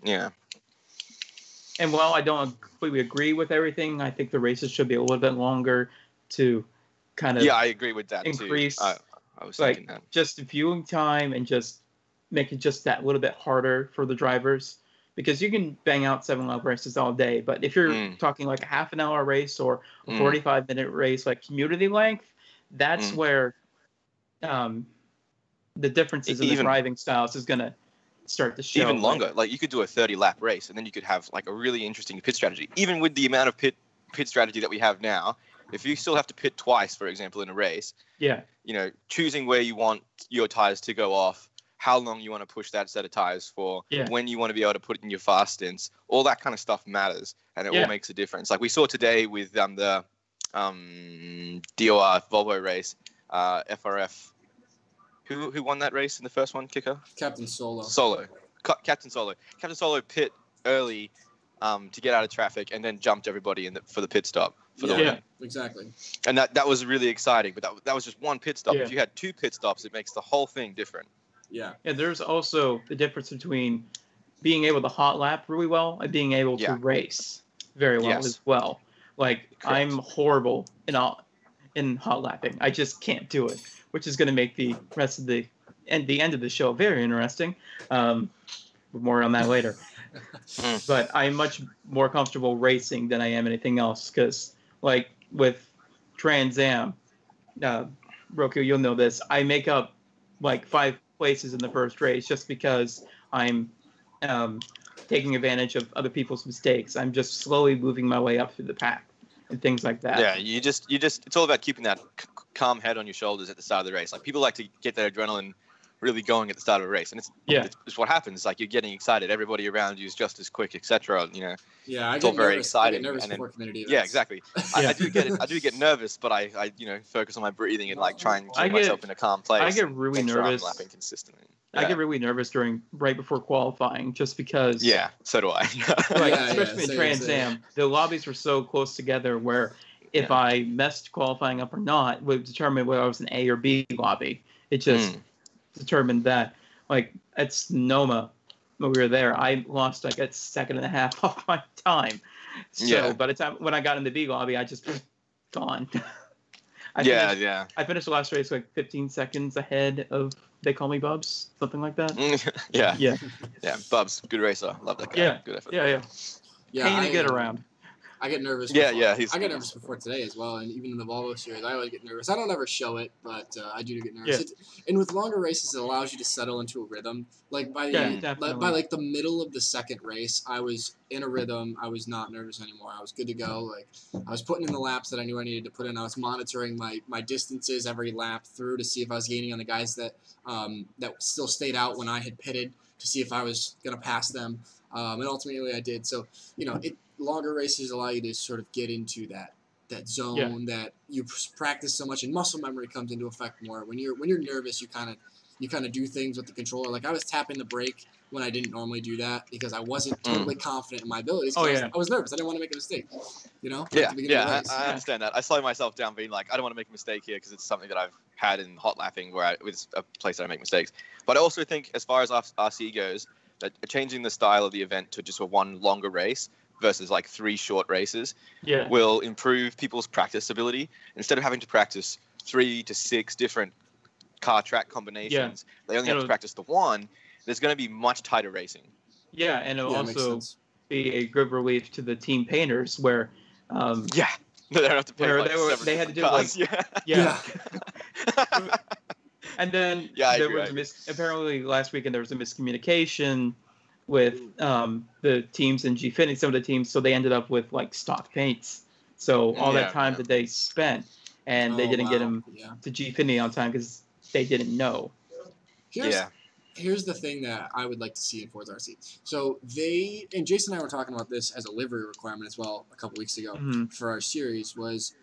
Yeah. And while I don't completely agree with everything, I think the races should be a little bit longer to kind of I agree with that increase too. I was thinking that. Just viewing time and just make it just that little bit harder for the drivers, because you can bang out 7-lap races all day, but if you're talking a half an hour race or a 45-minute race community length, that's where the differences in the driving styles is going to start to show. Even longer. You could do a 30-lap race, and then you could have a really interesting pit strategy. Even with the amount of pit strategy that we have now, if you still have to pit twice, for example, in a race, choosing where you want your tires to go off, how long you want to push that set of tires for, when you want to be able to put it in your fast stints, all that kind of stuff matters, and it all makes a difference. We saw today with the DOR Volvo race, FRF. Who won that race in the first one, Kicker? Captain Solo. Captain Solo pit early to get out of traffic, and then jumped everybody for the pit stop. For the win. Exactly. And that was really exciting, but that was just one pit stop. If you had 2 pit stops, it makes the whole thing different. Yeah. And there's also the difference between being able to hot lap really well and being able to race very well as well. I'm horrible in hot lapping. I just can't do it, which is going to make the rest of the end of the show very interesting. More on that later. But I'm much more comfortable racing than I am anything else, because with Trans Am, Roku, you'll know this, I make up like 5 places in the first race just because I'm taking advantage of other people's mistakes. I'm just slowly moving my way up through the pack and things like that. Yeah, you just it's all about keeping that calm head on your shoulders at the start of the race. Like people like to get their adrenaline really going at the start of a race, and it's what happens. Like you're getting excited, everybody around you is just as quick, etc. You know, Yeah, it's all very exciting. I get nervous and then, before community events. yeah, exactly. I do get nervous, but I focus on my breathing and like try and keep myself in a calm place. I get really make sure nervous. I'm lapping consistently. I get really nervous right before qualifying, just because. Yeah, so do I. Especially in Trans Am, the lobbies were so close together where if I messed qualifying up or not would determine whether I was an A or B lobby. It just determined that. Like at Sonoma, when we were there, I lost like a second and a half off my time. So by the time when I got in the B lobby, I just gone. I finished the last race like 15 seconds ahead of They Call Me Bubs, something like that. Yeah, Bubs, good racer, love that guy. Yeah, good effort. Yeah. Pain to get around. I get nervous. I get nervous before today as well, and even in the Volvo series, I always get nervous. I don't ever show it, but I do get nervous. Yeah. And with longer races, it allows you to settle into a rhythm. Like by like the middle of the second race, I was in a rhythm. I was not nervous anymore. I was good to go. Like I was putting in the laps that I knew I needed to put in. I was monitoring my distances every lap through to see if I was gaining on the guys that still stayed out when I had pitted, to see if I was gonna pass them. And ultimately I did. So longer races allow you to sort of get into that zone that you practice so much, and muscle memory comes into effect more. When you're nervous, you kind of do things with the controller. Like I was tapping the brake when I didn't normally do that because I wasn't totally confident in my abilities. I was nervous. I didn't want to make a mistake. You know? I understand that. I slow myself down, being like, I don't want to make a mistake here because it's something that I've had in hot lapping where it's a place that I make mistakes. But I also think, as far as RC goes, that changing the style of the event to just a one longer race versus like 3 short races will improve people's practice ability. Instead of having to practice 3 to 6 different car track combinations, they only have to practice the one. There's going to be much tighter racing. Yeah, and it'll also be a good relief to the team painters where they don't have to pay they had to do cars. And then there was apparently last weekend there was a miscommunication with the teams in Gfinity, some of the teams, so they ended up with like stock paints. So all that time that they spent, and they didn't get them to Gfinity on time because they didn't know. Here's the thing that I would like to see in Forza RC. So and Jason and I were talking about this as a livery requirement as well a couple weeks ago for our series, was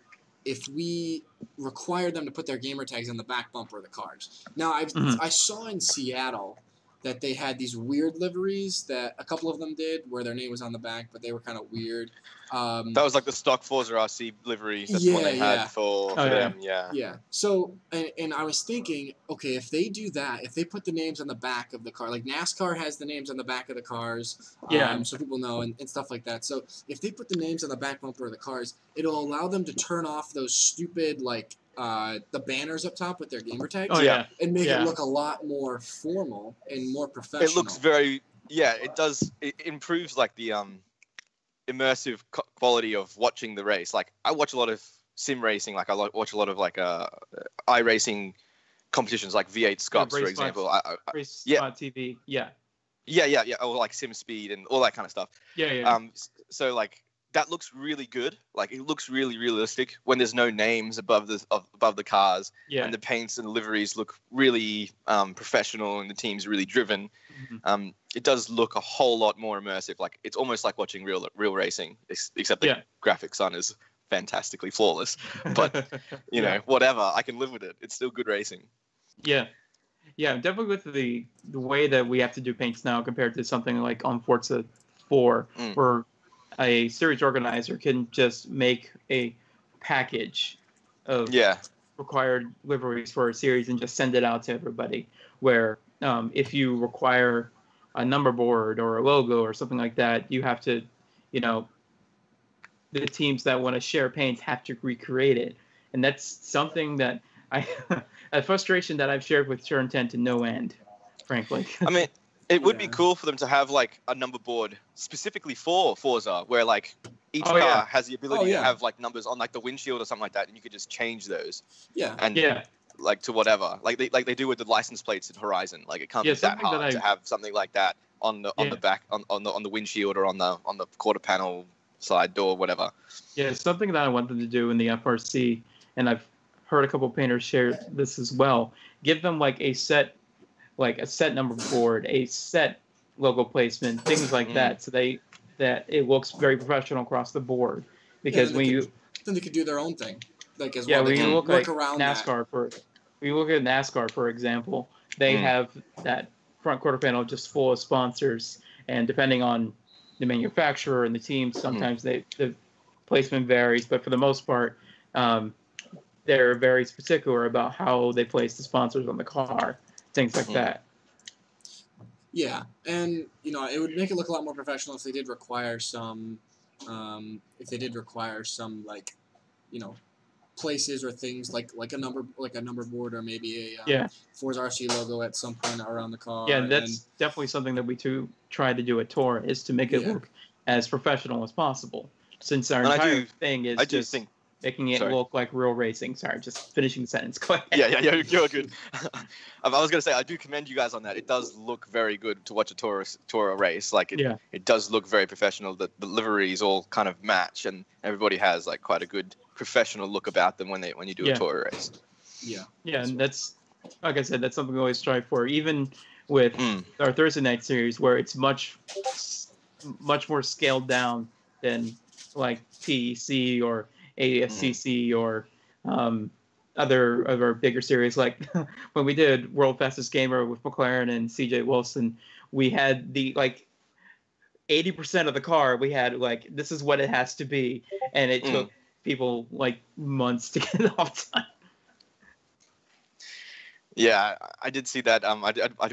if we require them to put their gamer tags on the back bumper of the cars. Now, I saw in Seattle that they had these weird liveries that a couple of them did where their name was on the back, but they were kind of weird. That was like the stock Forza RC livery. That's what they had for them. Yeah. So, and I was thinking, okay, if they do that, if they put the names on the back of the car, like NASCAR has the names on the back of the cars, so people know and stuff like that. So if they put the names on the back bumper of the cars, it'll allow them to turn off those stupid, like, the banners up top with their gamer tags, and make it look a lot more formal and more professional. It looks very, it does. It improves like the immersive quality of watching the race. Like I watch a lot of sim racing. Like I watch a lot of like iRacing competitions, like V8 Scops, for example. Spot TV, or like Sim Speed and all that kind of stuff. So like. That looks really good. Like it looks really realistic when there's no names above the cars, and the paints and liveries look really professional, and the team's really driven. It does look a whole lot more immersive. Like it's almost like watching real racing, except the graphics aren't as fantastically flawless. But you know, whatever, I can live with it. It's still good racing. Yeah, definitely with the way that we have to do paints now compared to something like on Forza 4, where a series organizer can just make a package of required liveries for a series and just send it out to everybody. Where if you require a number board or a logo or something like that, you have to, the teams that want to share paints have to recreate it. And that's something that a frustration that I've shared with Turn 10 to no end, frankly. I mean, it would be cool for them to have like a number board specifically for Forza, where like each car has the ability to have like numbers on like the windshield or something like that, and you could just change those. like to whatever, like they do with the license plates in Horizon. Like it can't be that hard to have something like that on the back on the windshield or on the quarter panel side door, whatever. Yeah, something that I wanted to do in the FRC, and I've heard a couple of painters share this as well. Give them like a set number board, a set logo placement, things like that, so that it looks very professional across the board. Because then they could do their own thing, like as well. They can look work like around NASCAR that. We look at NASCAR, for example. They have that front quarter panel just full of sponsors, and depending on the manufacturer and the team, sometimes the placement varies, but for the most part, they're very particular about how they place the sponsors on the car, things like that. Yeah, and it would make it look a lot more professional if they did require some, like, places or things like a number board or maybe a Forza RC logo at some point around the car. Yeah, that's definitely something that we try to do at TORA, is to make it look as professional as possible. Since our entire thing is making it look like real racing. Sorry, just finishing the sentence. Go ahead. Yeah, you're good. I was going to say, I do commend you guys on that. It does look very good to watch a TORA race. Like, it does look very professional. The liveries all kind of match, and everybody has, like, quite a good professional look about them when you do a TORA race. Yeah. Yeah, and that's, like I said, that's something we always strive for. Even with our Thursday night series, where it's much more scaled down than, like, TEC or AFCC or other bigger series, like when we did World Fastest Gamer with McLaren and CJ Wilson, we had the 80% of the car, we had this is what it has to be, and it took people months to get it off time. Yeah, I did see that. I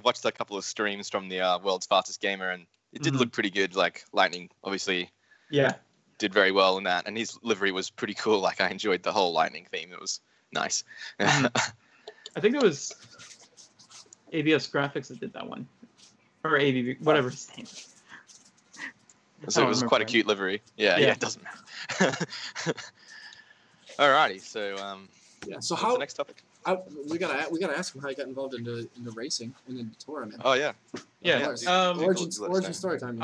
watched a couple of streams from the World's Fastest Gamer, and it did look pretty good. Like Lightning, obviously. Yeah. Did very well in that, and his livery was pretty cool. Like I enjoyed the whole Lightning theme; it was nice. I think it was ABS Graphics that did that one, or ABV, whatever his name is. So it was quite a cute livery. Yeah, it doesn't matter. Alrighty, so so what's the next topic? We gotta ask him how he got involved into racing and into TORA, man. Oh yeah. Origin story time.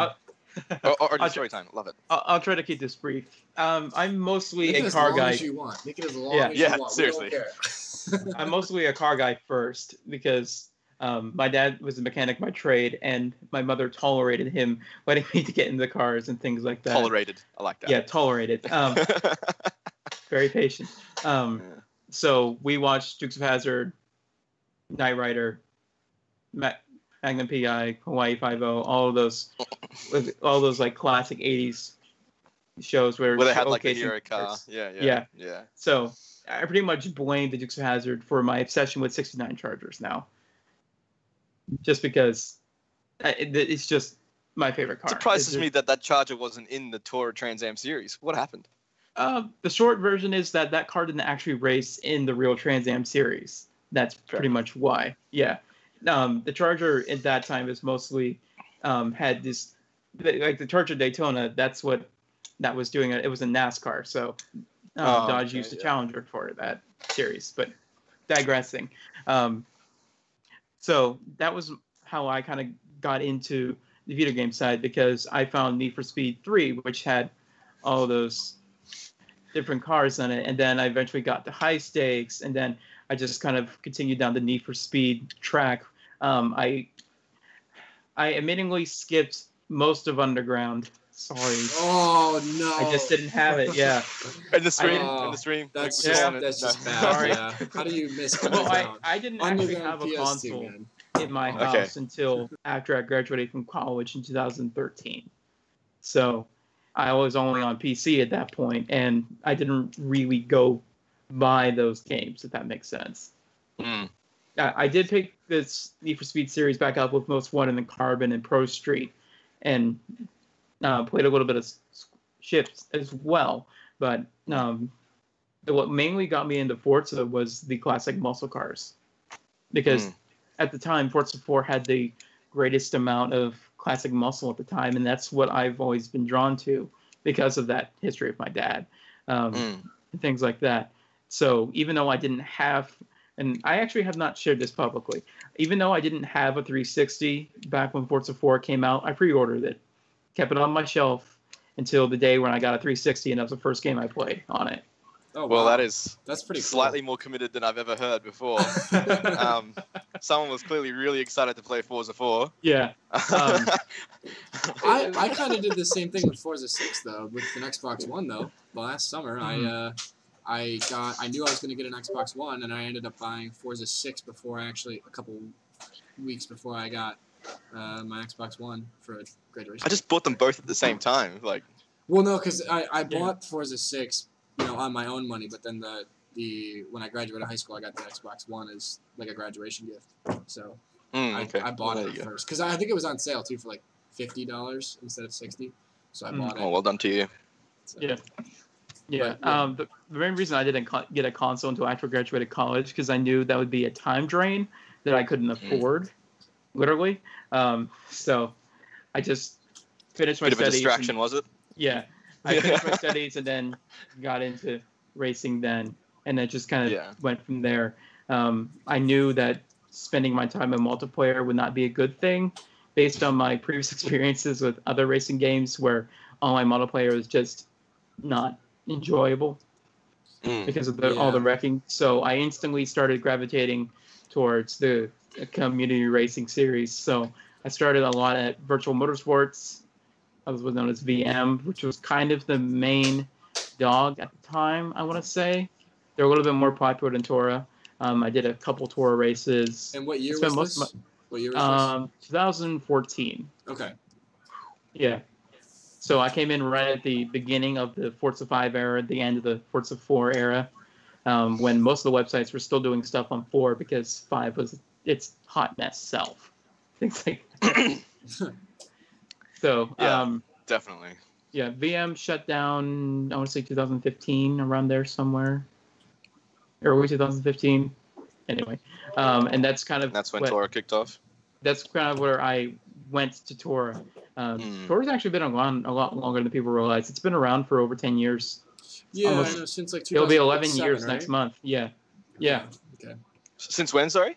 Origin story time. Love it. I'll try to keep this brief. I'm mostly a car guy. As you want. Make it as long as you want. Seriously. We don't care. I'm mostly a car guy first because my dad was a mechanic by trade, and my mother tolerated him letting me to get into cars and things like that. Tolerated. I like that. Yeah, tolerated. Very patient. So we watched Dukes of Hazzard, Knight Rider, Magnum PI, Hawaii Five-0, all those classic '80s shows where they had the hero car. Yeah. So I pretty much blame the Dukes of Hazzard for my obsession with '69 Chargers now, just because it's just my favorite car. It surprises me that Charger wasn't in the TORA Trans Am series. What happened? The short version is that car didn't actually race in the real Trans Am series. That's pretty much why. Yeah. The Charger at that time is mostly had this, the Charger Daytona. That's what that was doing. It was a NASCAR, so Dodge used a Challenger for that series. But digressing. So that was how I kind of got into the video game side, because I found Need for Speed 3, which had all those different cars on it, and then I eventually got to High Stakes, and then I just kind of continued down the Need for Speed track. I admittingly skipped most of Underground. Sorry. Oh no! I just didn't have it. Yeah. In the stream. That's just bad. Sorry. Yeah. How do you miss? Well, I didn't actually have a console in my house until after I graduated from college in 2013. So I was only on PC at that point, and I didn't really go buy those games, if that makes sense. I did pick this Need for Speed series back up with Most Wanted and Carbon and Pro Street, and played a little bit of Shifts as well. But what mainly got me into Forza was the classic muscle cars, because at the time Forza 4 had the greatest amount of classic muscle at the time, and that's what I've always been drawn to because of that history of my dad, and things like that. So even though I didn't have and I actually have not shared this publicly. Even though I didn't have a 360 back when Forza 4 came out, I pre-ordered it, kept it on my shelf until the day when I got a 360, and that was the first game I played on it. Oh, Well, wow. that's pretty cool. slightly more committed than I've ever heard before. Someone was clearly really excited to play Forza 4. Yeah. I kind of did the same thing with Forza 6 though, with an Xbox One though. Last summer, I knew I was going to get an Xbox One, and I ended up buying Forza 6 before a couple weeks before I got my Xbox One for graduation. I just bought them both at the same time. Like, well, no, because I bought Forza 6, on my own money, but then when I graduated high school, I got the Xbox One as like a graduation gift. So okay. I bought it first because I think it was on sale too for like $50 instead of $60. So I bought it. Oh, well done to you. So, Yeah. Yeah. But, the main reason I didn't get a console until after I graduated college because I knew that would be a time drain that I couldn't afford, literally. So I just finished my Bit of a studies. distraction, was it? Yeah. I finished my studies and then got into racing then, and it just kind of went from there. I knew that spending my time in multiplayer would not be a good thing based on my previous experiences with other racing games where online multiplayer is just not enjoyable because of all the wrecking. So I instantly started gravitating towards the community racing series. So I started a lot at Virtual Motorsports. I was known as VM, which was kind of the main dog at the time, I want to say. They're a little bit more popular than TORA. I did a couple TORA races. And what year was this? What year was this? 2014. Okay. Yeah. So I came in right at the beginning of the Forza 5 era, the end of the Forza 4 era, when most of the websites were still doing stuff on 4 because 5 was its hot mess self. Things like that. So, definitely. Yeah, VM shut down, I want to say 2015, around there somewhere. Early 2015. Anyway. And that's kind of... That's when TORA kicked off? That's kind of where I went to TORA. TORA's actually been around a lot longer than people realize. It's been around for over 10 years. Yeah, I know, since like 2007, it'll be 11 years right? next month. Yeah. Yeah. Okay. Since when, sorry?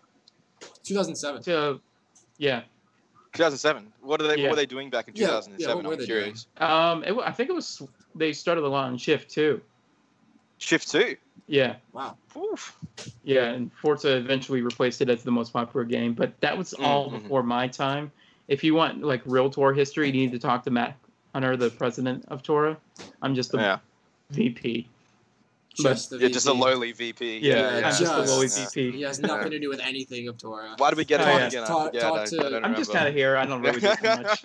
2007. So, yeah. 2007. What were they doing back in 2007? I'm curious. I think it was they started a lot on Shift 2. Shift 2? Yeah. Wow. Oof. Yeah, and Forza eventually replaced it as the most popular game, but that was all before my time. If you want like real TORA history, you need to talk to Matt Hunter, the president of TORA. I'm just the VP. Just a lowly VP. Yeah, I'm just a lowly VP. He has nothing to do with anything of TORA. Why did we get him on again? I'm just kind of here. I don't really do too much.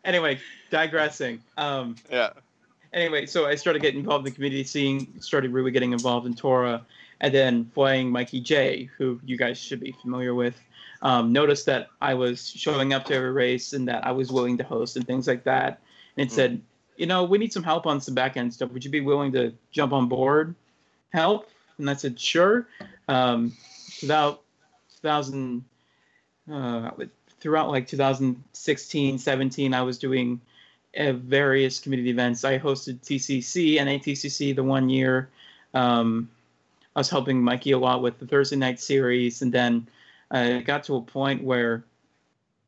Anyway, digressing. Anyway, so I started getting involved in the community scene, started really getting involved in TORA, and then playing Mikey J, who you guys should be familiar with. Noticed that I was showing up to every race and that I was willing to host and things like that. And it said, we need some help on some back-end stuff. Would you be willing to jump on board, help? And I said, sure. Throughout like 2016, 17, I was doing various community events. I hosted TCC and ATCC the one year. I was helping Mikey a lot with the Thursday night series, and then I got to a point where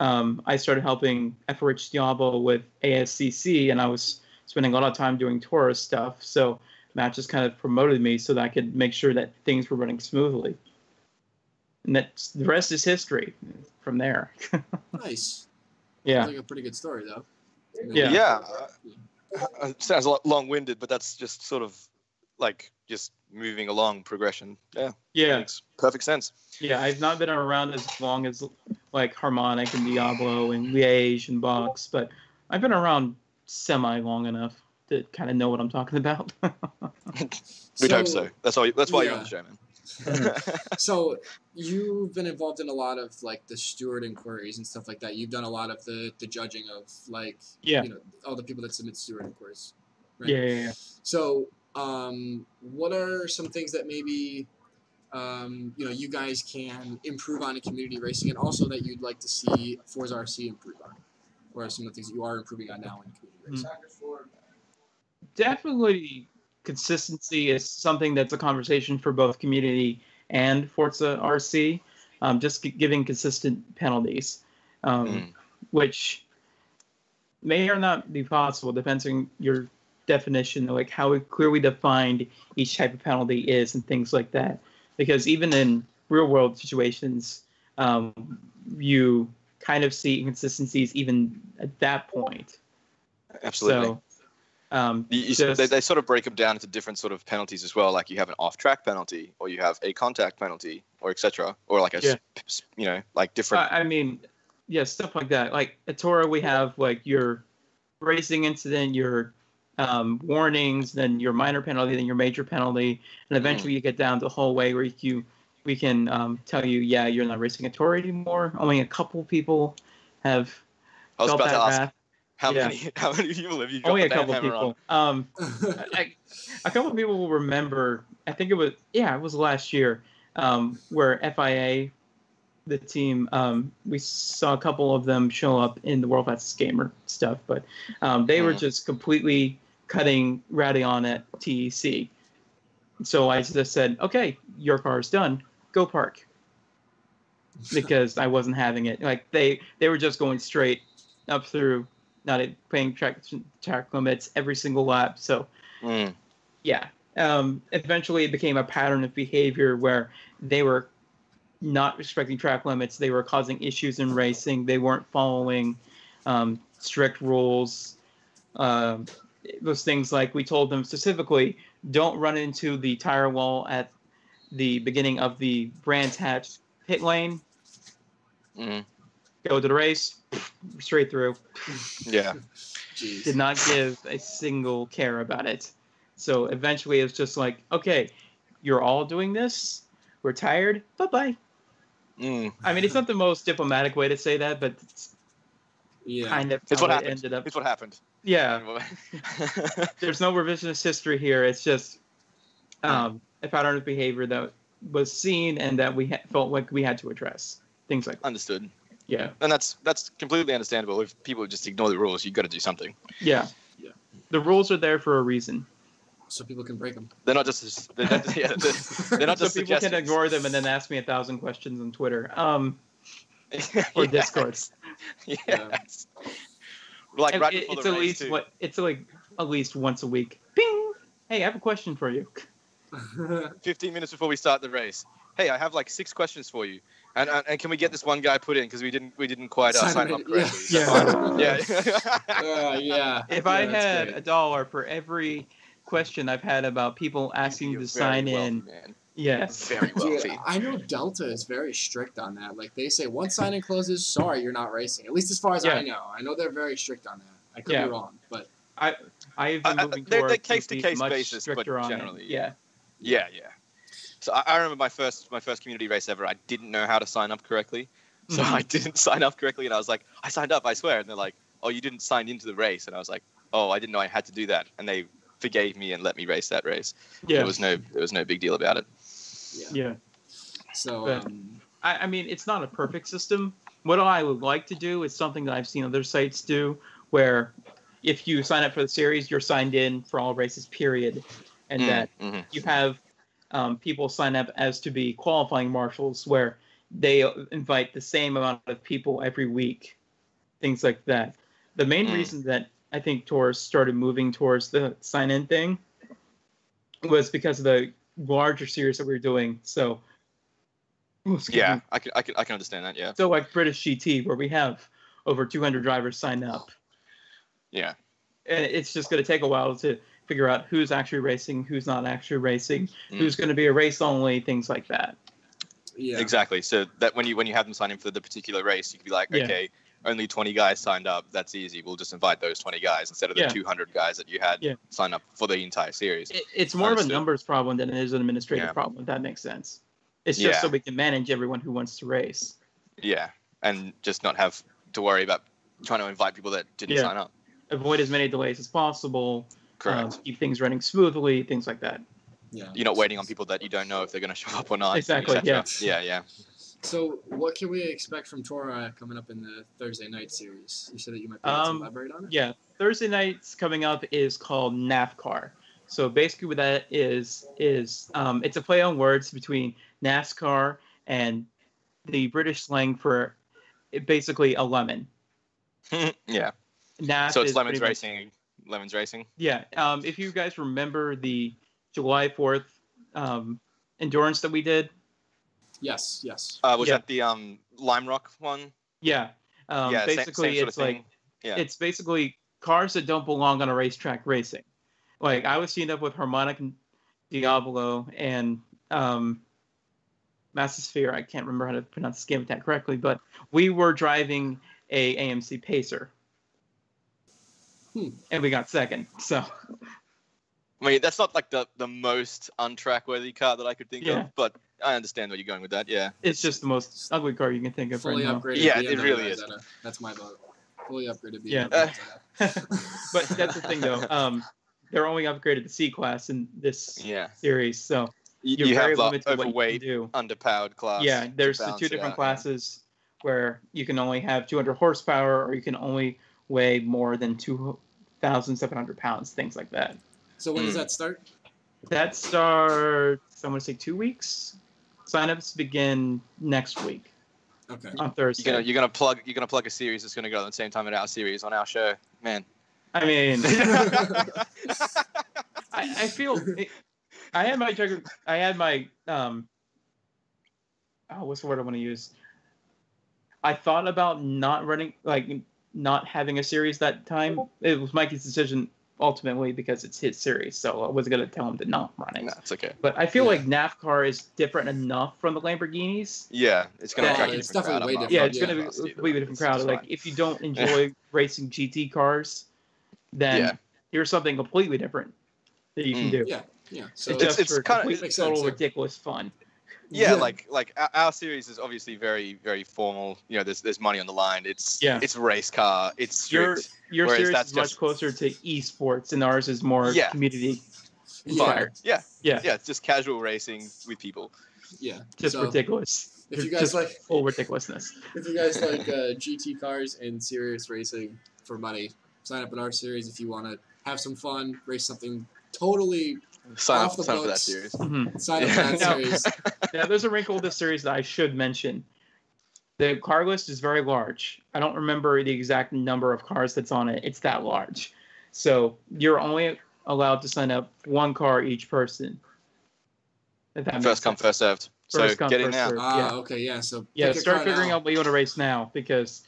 I started helping FRH Diablo with ASCC, and I was spending a lot of time doing TORA stuff. So Matt just kind of promoted me so that I could make sure that things were running smoothly. And the rest is history from there. Nice. Yeah. Sounds like a pretty good story, though. Yeah. It sounds a lot long-winded, but that's just sort of like just moving along progression. Yeah. Makes perfect sense. Yeah, I've not been around as long as like Harmonic and Diablo and Liège and Box, but I've been around semi long enough to kind of know what I'm talking about. We'd hope so. That's why you're on the show, man. So you've been involved in a lot of like the steward inquiries and stuff like that. You've done a lot of the judging of like all the people that submit steward inquiries. Right? Yeah. So what are some things that maybe you guys can improve on in community racing, and also that you'd like to see Forza RC improve on? What are some of the things that you are improving on now in community racing? Definitely consistency is something that's a conversation for both community and Forza RC. Just giving consistent penalties, which may or not be possible, depends on your definition, like how clearly defined each type of penalty is and things like that. Because even in real world situations, you kind of see inconsistencies even at that point. Absolutely. So, they sort of break them down into different sort of penalties as well. Like you have an off-track penalty, or you have a contact penalty, or etc. Or like like different. I mean, yeah, stuff like that. Like at TORA, we have like your racing incident, your warnings, then your minor penalty, then your major penalty, and eventually you get down to the whole way where we can tell you, yeah, you're not racing at TORA anymore. Only a couple people have felt that wrath. How many people have you got? Only a couple people. A couple of people will remember. I think it was last year, where FIA, the team, we saw a couple of them show up in the World Fastest Gamer stuff, but they were just completely cutting Radion at TEC. So I just said, okay, your car's done. Go park. Because I wasn't having it. Like they were just going straight up through, not paying track limits every single lap. So, yeah. Eventually, it became a pattern of behavior where they were not respecting track limits. They were causing issues in racing. They weren't following strict rules. Those things like we told them specifically, don't run into the tire wall at the beginning of the Brands Hatch pit lane. Go to the race, straight through. Yeah. Jeez. Did not give a single care about it. So eventually it was just like, okay, you're all doing this. We're tired. Bye-bye. I mean, it's not the most diplomatic way to say that, but it's kind of it's how what it ended up. It's what happened. Yeah. There's no revisionist history here. It's just a pattern of behavior that was seen and that we felt like we had to address. Things like that. Understood. Yeah. And that's completely understandable. If people just ignore the rules, you've got to do something. Yeah. The rules are there for a reason. So people can break them. They're not just they're not just so people suggestions. can ignore them and then ask me 1,000 questions on Twitter. Or Discord. Yes. Like right before the race too. It's like at least once a week. Bing! Hey, I have a question for you. 15 minutes before we start the race. Hey, I have like 6 questions for you. And can we get this one guy put in because we didn't quite sign up correctly. Yeah. Yeah. If I had $1 for every question I've had about people asking to sign in, man. yes, Very wealthy. Dude, I know Delta is very strict on that. Like they say, once sign-in closes, sorry, you're not racing. At least as far as I know. I know they're very strict on that. I could be wrong, but I've been moving they're towards case-to-case much basis, but stricter on generally, it. Yeah. So I remember my first community race ever. I didn't know how to sign up correctly, so I didn't sign up correctly, and I was like, I signed up, I swear. And they're like, oh, you didn't sign into the race, and I was like, oh, I didn't know I had to do that, and they forgave me and let me race that race. Yeah, there was no big deal about it. Yeah. So but, I mean, it's not a perfect system. What I would like to do is something that I've seen other sites do, where if you sign up for the series, you're signed in for all races, period, and that you have people sign up as to be qualifying marshals, where they invite the same amount of people every week, things like that. The main reason that I think TORA started moving towards the sign-in thing was because of the larger series that we were doing. So, yeah, I can understand that. Yeah. So like British GT, where we have over 200 drivers sign up. Yeah. And it's just going to take a while to figure out who's actually racing, who's not actually racing, who's going to be a race only, things like that. Yeah. Exactly. So that when you have them sign in for the particular race, you can be like, okay, only 20 guys signed up. That's easy. We'll just invite those 20 guys instead of the 200 guys that you had sign up for the entire series. It's more of a numbers problem than it is an administrative problem, if that makes sense. It's just so we can manage everyone who wants to race. Yeah, and just not have to worry about trying to invite people that didn't sign up. Avoid as many delays as possible. Correct. Keep things running smoothly, things like that. Yeah. You're not waiting on people that you don't know if they're going to show up or not. Exactly, Yeah. So what can we expect from TORA coming up in the Thursday night series? You said that you might be able to elaborate on it? Yeah. Thursday night's coming up is called NAFCAR. So basically what that is it's a play on words between NASCAR and the British slang for basically a lemon. Yeah. NAF So it's is Lemons pretty much- Racing. Lemons Racing. Yeah. If you guys remember the July 4th endurance that we did. Yes, yes. Was Yeah. that the Lime Rock one? Yeah. Yeah. Basically, same sort it's of thing. like Yeah. it's basically cars that don't belong on a racetrack racing. Like I was teamed up with Harmonic and Diablo and Massosphere. I can't remember how to pronounce the game attack correctly, but we were driving a AMC Pacer. And we got second. So I mean, that's not like the most untrack-worthy car that I could think Yeah. of, but I understand where you're going with that. Yeah. it's just the most ugly car you can think of Fully right now. upgraded. Yeah, it BMW really is. Rosetta. That's my vote. Fully upgraded Yeah. BMW. But that's the thing, though. They're only upgraded to C class in this Yeah. series, so you're You very have the limited to what you can overweight, do. underpowered class. Yeah, there's to the balance two it different out, classes where you can only have 200 horsepower or you can only weigh more than 2,700 pounds, things like that. So when does that start? That starts, I'm going to say 2 weeks. Signups begin next week Okay. on Thursday. You're gonna plug a series that's gonna go at the same time at our series on our show, man. I mean, I feel I had my what's the word I want to use? I thought about not having a series that time. It was Mikey's decision ultimately because it's his series, so I wasn't gonna tell him to not run it. No, it's okay. But I feel like NASCAR is different enough from the Lamborghinis. Yeah, it's gonna Yeah, attract a it's different crowd. definitely way I'm not- Yeah, different. it's Yeah, gonna I'll be see a way different It's crowd. Like fine. if you don't enjoy racing GT cars, then Yeah. here's something completely different that you can do. Yeah. Yeah. So It's just it's for kinda- complete, makes total sense, yeah. ridiculous fun. Yeah, like our series is obviously very, very formal. You know, there's money on the line. It's race car. It's Your strict. your whereas series that's is much just- closer to esports, and ours is more Yeah. community yeah. inspired. Yeah, Yeah, yeah. It's just casual racing with people. Yeah. just So, ridiculous. if you Just guys like full ridiculousness. if you guys like GT cars and serious racing for money, sign up in our series if you want to have some fun, race something totally. Sign Off up the for that books. series. Mhm. Sign up Yeah. for that Now- series. Now, there's a wrinkle with this series that I should mention. The car list is very large. I don't remember the exact number of cars that's on it. It's that large. So you're only allowed to sign up one car each person. If that makes First come, sense. first served. So First come, get in first now. served. Ah, okay, yeah. So Yeah, pick a start car figuring now. out what you want to race now because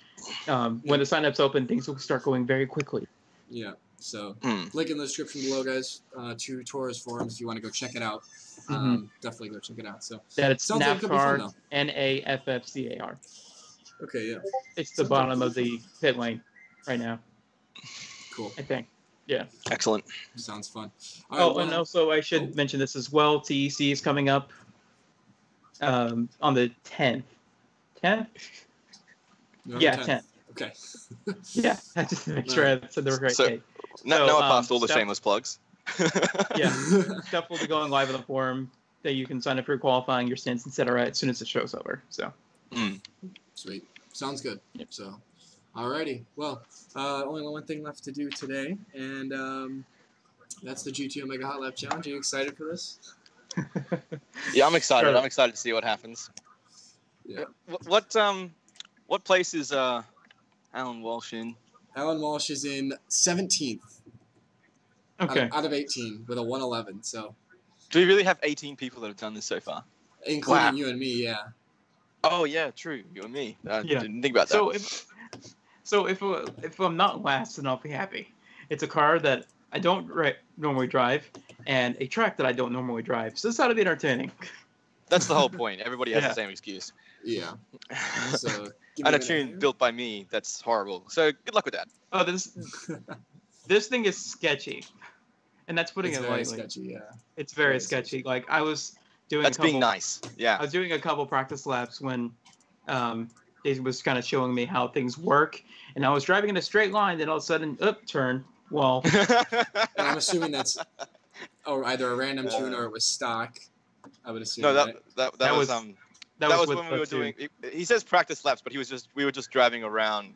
when the signups open, things will start going very quickly. Yeah. So Hmm. link in the description below, guys, to TORA's forums if you want to go check it out. Definitely go check it out. So That it's sounds like it could be fun, NAFCAR, though. NAFFCAR. Okay, yeah, It's the Sounds like bottom it of could be the pit lane right now, cool. I think. Yeah. Excellent. Sounds fun. All Oh, right, and well, also I should mention this as well. TEC is coming up on the 10th. 10th? November Yeah, 10th. 10th. Okay. Yeah, I just to make sure I said the right So- date. Now So, I passed all the stuff- shameless plugs. Yeah. Stuff will be going live on the forum that you can sign up for qualifying your stints, etc. as soon as the show's over. So Sweet. Sounds good. Yep. So, alrighty. Well, only one thing left to do today, and that's the GT Omega Hot Lap Challenge. Are you excited for this? Yeah, I'm excited. Sure. I'm excited to see what happens. Yeah. What place is Alan Walsh in? Alan Walsh is in 17th okay. out of 18 with a 111. So, Do we really have 18 people that have done this so far? including Wow. you and me, yeah. Oh yeah, true. You and me. I Yeah. didn't think about that. So if I'm not last, then I'll be happy. It's a car that I don't normally drive, and a track that I don't normally drive. So this ought to be entertaining. That's the whole point. Everybody has Yeah. the same excuse. Yeah. So, give And me a tune built by me, that's horrible. So good luck with that. Oh, this thing is sketchy, and that's putting It's it very lightly. sketchy, yeah. It's very Very sketchy. Like I was doing That's a couple, being nice. Yeah. I was doing a couple practice laps when he was kind of showing me how things work, and I was driving in a straight line. Then all of a sudden, turn. Well, And I'm assuming that's either a random tune or it was stock. I would assume. No, right? that That was was- that was with when we were the two. doing. He says practice laps, but we were just driving around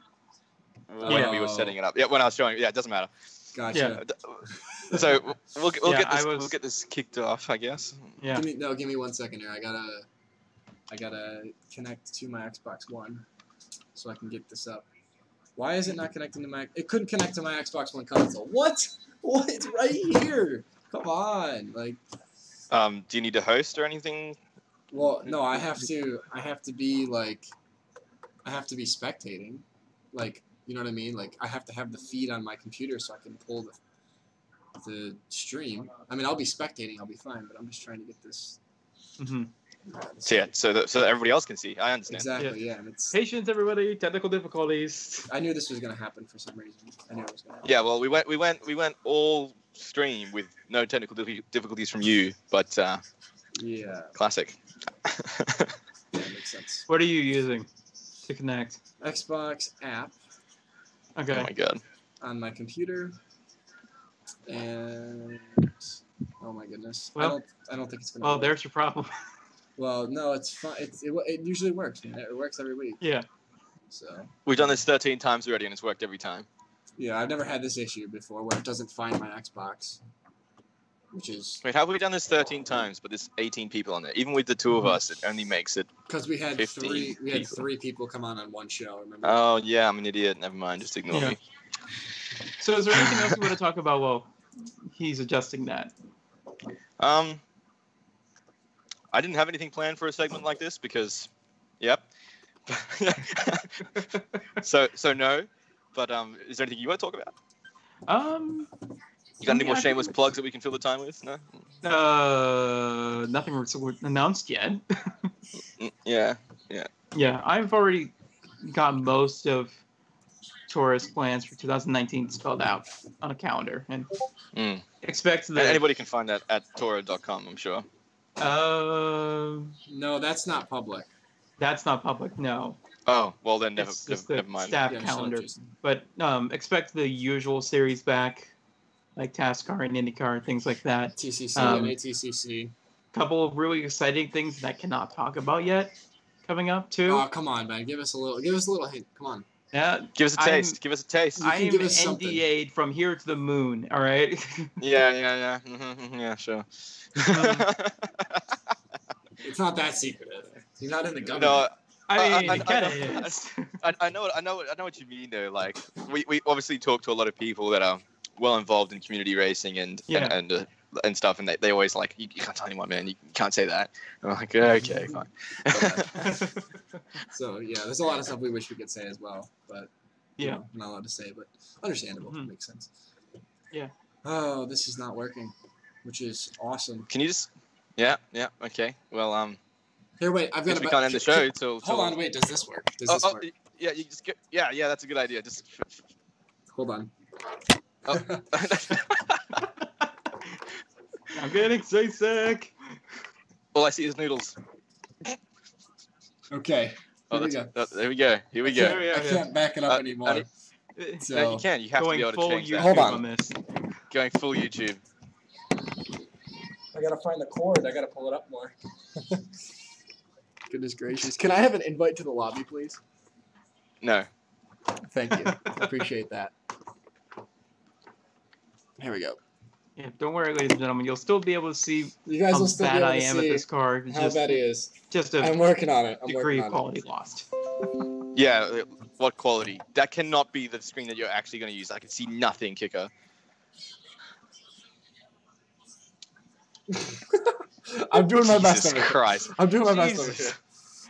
when Yeah. we were setting it up. Yeah, when I was showing. Yeah, it doesn't matter. Gotcha. So we'll Yeah, get this kicked off, I guess. Yeah. Give me 1 second here. I gotta connect to my Xbox One so I can get this up. Why is it not connecting to my? It couldn't connect to my Xbox One console. What? What? It's right here. Come on, like. Do you need a host or anything? Well, no, I have to be like, I have to be spectating, like, you know what I mean? Like, I have to have the feed on my computer so I can pull the stream. I mean, I'll be spectating, I'll be fine, but I'm just trying to get this. Mm-hmm. So yeah, so that everybody else can see. I understand. Exactly, yeah. And it's. Patience, everybody. Technical difficulties. I knew this was gonna happen for some reason. I knew it was gonna happen. Yeah, well, we went all stream with no technical difficulties from you, but Yeah. classic. Yeah, makes sense. What are you using to connect? Xbox app Okay. Oh my god. on my computer, and oh my goodness, Well- I don't think it's gonna. Well, work. there's your problem. Well, no, it's fine. It usually works, man. It works every week. Yeah. So We've done this 13 times already, and it's worked every time. yeah, I've never had this issue before where it doesn't find my Xbox, which is Wait, how have we done this 13 times? But there's 18 people on there. Even with the two of us, it only makes it. because we had 15 people. three people come on one show. Remember? Oh yeah, I'm an idiot. Never mind. Just ignore Yeah. me. So is there anything else you want to talk about while he's adjusting that? I didn't have anything planned for a segment like this because, yep. so no, but is there anything you want to talk about? You got any more shameless plugs that we can fill the time with? No. Nothing announced yet. Yeah. Yeah, I've already got most of TORA's plans for 2019 spelled out on a calendar, and expect And that. anybody can find that at tora.com, I'm sure. No, that's not public. That's not public. No, Oh, well then never it's just the mind. staff Yeah, shut up, calendar. Jason. But expect the usual series back, like TASCAR and IndyCar, things like that. TCC Um, and ATCC. Couple of really exciting things that I cannot talk about yet coming up too. Oh, come on, man. Give us a little hint. Come on. Yeah, Give us a taste. Give us a taste. You I can am give us something. NDA'd from here to the moon. All right. Yeah. Yeah, sure. It's not that secretive. You're not in the government. No, I mean, I it kind of is. I know what you mean though. Like we obviously talk to a lot of people that are well involved in community racing and stuff, and they always like you can't tell anyone, man. You can't say that. And I'm like, okay, fine. So yeah, there's a lot of stuff we wish we could say as well, but you Yeah. know, I'm not allowed to say. But understandable. Mhm. Makes sense. Yeah. Oh, this is not working, which is awesome. Can you just? Yeah. Okay. Well, Here, wait. I've got guess we can't end the show till. Hold on, wait. Does this work? Does this work? Yeah. You just get. Yeah. That's a good idea. Just. Hold on. Oh. I'm getting sick. All I see is noodles. Okay. Oh, Here we go. there we go. Here we I go. can't, I can't back it up anymore. No, So you can. You have to Going be able to full change YouTube that. Hold on. on this. Going full YouTube. I gotta find the cord. I gotta pull it up more. Goodness gracious. Can I have an invite to the lobby, please? No. Thank you. Appreciate that. Here we go. Yeah, don't worry, ladies and gentlemen. You'll still be able to see You guys how will still be bad able I to am at see this card. It's how bad he is. just a I'm working on it. I'm degree working of on quality lost. Yeah. What quality? That cannot be the screen that you're actually going to use. I can see nothing, Kicker. it. I'm doing my best Jesus over here. Christ. I'm doing my best over Jesus. here.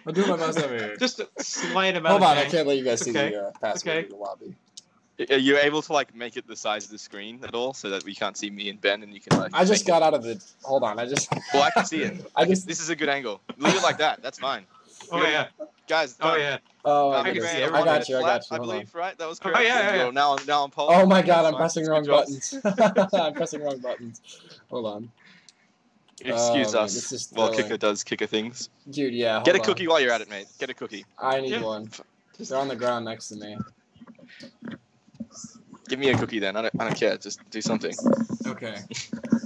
I'm doing my best over here. Just a slight amount Hold of on, I jank. can't let you guys see Okay. the password Okay. of the lobby. Are you able to like make it the size of the screen at all so that we can't see me and Ben and you can like? I just make got out of the. Hold on, I just. Well, I can see it. I just. This is a good angle. Leave it like that. That's fine. Oh yeah. Guys. Oh done. yeah. Oh, I my can goodness. see I everyone got you. I Flat, got you. I Hold on. believe, right? That was correct. yeah. Well, now I'm Paul. Oh my god, That's I'm fine. pressing Good wrong job. buttons. I'm pressing wrong buttons. Hold on. Excuse man, us this is while thrilling. Kicker does Kicker things. Dude, yeah. Get a hold on. cookie while you're at it, mate. Get a cookie. I need Yeah. one. They're on the ground next to me. Give me a cookie then. I don't care. Just do something. Okay.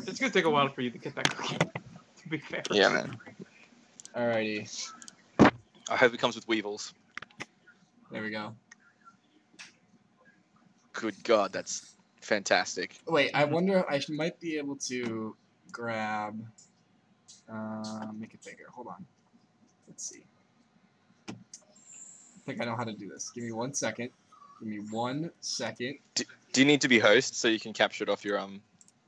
It's gonna take a while for you to get that cookie. To be fair. Yeah, man. Alrighty. I hope it comes with weevils. There we go. Good God, that's fantastic. Wait, I wonder. I might be able to grab. Make it bigger. Hold on. Let's see. I think I know how to do this. Give me 1 second. Give me 1 second. Do you need to be host so you can capture it off your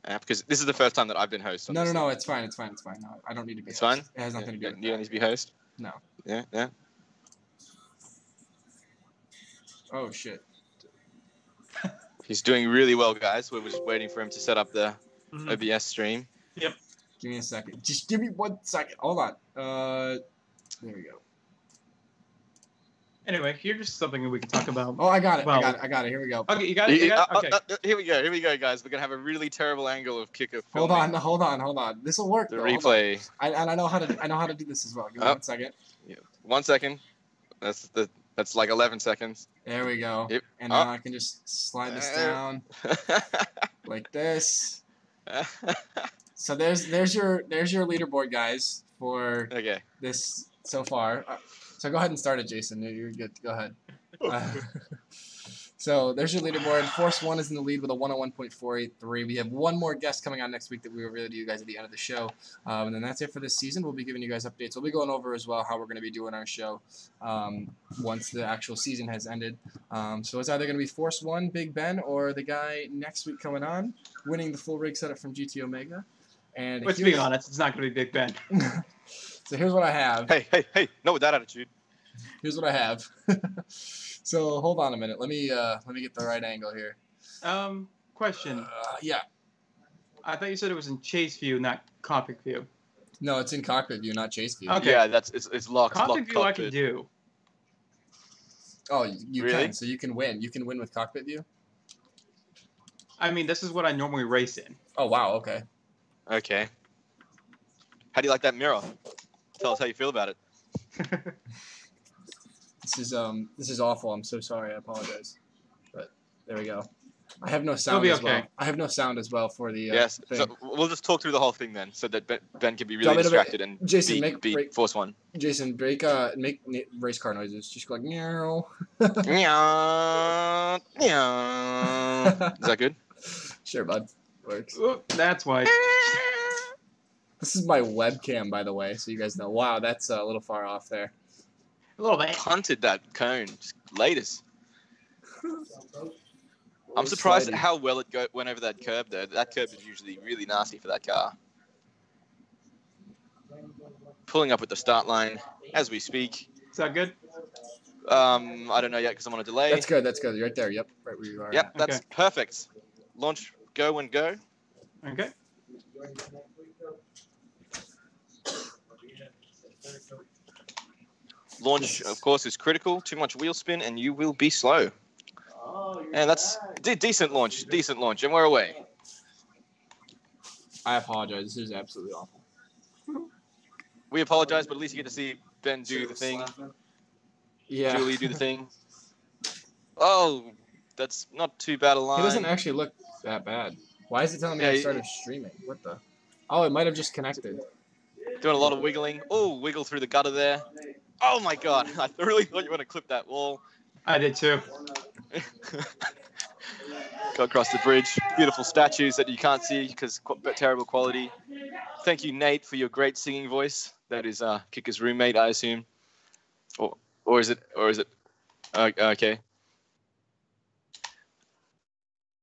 app? Because this is the first time that I've been host. On No, this no, thing. no. It's fine. It's fine. It's fine. No, I don't need to be. It's host. fine? It has nothing to do with You don't need to be host? No. Yeah, yeah. Oh shit. He's doing really well, guys. We're just waiting for him to set up the Mhm. OBS stream. Yep. Give me a second. Just give me 1 second. Hold on. There we go. Anyway, here's something that we can talk about. Oh, I got it. Well- I got it. Here we go. Okay, you got it? You got it? Okay. Here we go, guys. We're gonna have a really terrible angle of kicker. Hold on. filming Hold on. This will work. The though. Hold on. replay. I know how to do this as well. Give me Oh. 1 second. 1 second. That's like 11 seconds. There we go. Yep. And now I can just slide this down like this. So there's your leaderboard, guys, for Okay. this so far. So go ahead and start it, Jason. You're good. Go ahead. So there's your leaderboard. Force 1 is in the lead with a 101.483. We have one more guest coming on next week that we will reveal to you guys at the end of the show. And then that's it for this season. We'll be giving you guys updates. We'll be going over as well how we're going to be doing our show once the actual season has ended. So it's either going to be Force 1, Big Ben, or the guy next week coming on, winning the full rig setup from GT Omega. And Let's be honest, it's not going to be Big Ben. So here's what I have. Hey! No, with that attitude. Here's what I have. So hold on a minute. Let me get the right angle here. Question. Yeah. I thought you said it was in chase view, not cockpit view. No, it's in cockpit view, not chase view. Okay. Yeah, it's locked. Cockpit locked view I can cockpit. do. Oh, you Really? can. So you can win. You can win with cockpit view. I mean, this is what I normally race in. Oh wow. Okay. Okay. How do you like that mirror? Tell us how you feel about it. This is awful. I'm so sorry. I apologize. But there we go. I have no sound be as well. okay. I have no sound as well for the Yes. thing. So we'll just talk through the whole thing then, so that Ben can be Do you want really me to distracted and Jason, make beat Force 1. Jason, make race car noises. Just go like meow. Meow, meow. Is that good? Sure, bud. Works. Oop, that's why. This is my webcam, by the way, so you guys know. Wow, that's a little far off there. A little bit. Punted that cone. Just latest. I'm surprised at how well it went over that curb, though. That curb is usually really nasty for that car. Pulling up at the start line as we speak. Is that good? I don't know yet because I'm on a delay. That's good. That's good. You're right there. Yep. Right where you are. Yep, that's Okay. perfect. Launch, go and go. Okay. Launch, of course, is critical. Too much wheel spin and you will be slow. And that's decent launch, and we're away. I apologize. This is absolutely awful. We apologize, but at least you get to see Ben do the thing, Yeah. Julie do the thing. Oh, that's not too bad a line. He doesn't actually look that bad. Why is it telling me Yeah, I started streaming? What the? Oh, it might have just connected. Doing a lot of wiggling. Oh, wiggle through the gutter there. Oh my god, I really thought you were going to clip that wall. I did too. Go across the bridge. Beautiful statues that you can't see because terrible quality. Thank you, Nate, for your great singing voice. That is Kicker's roommate, I assume. Or is it? Okay.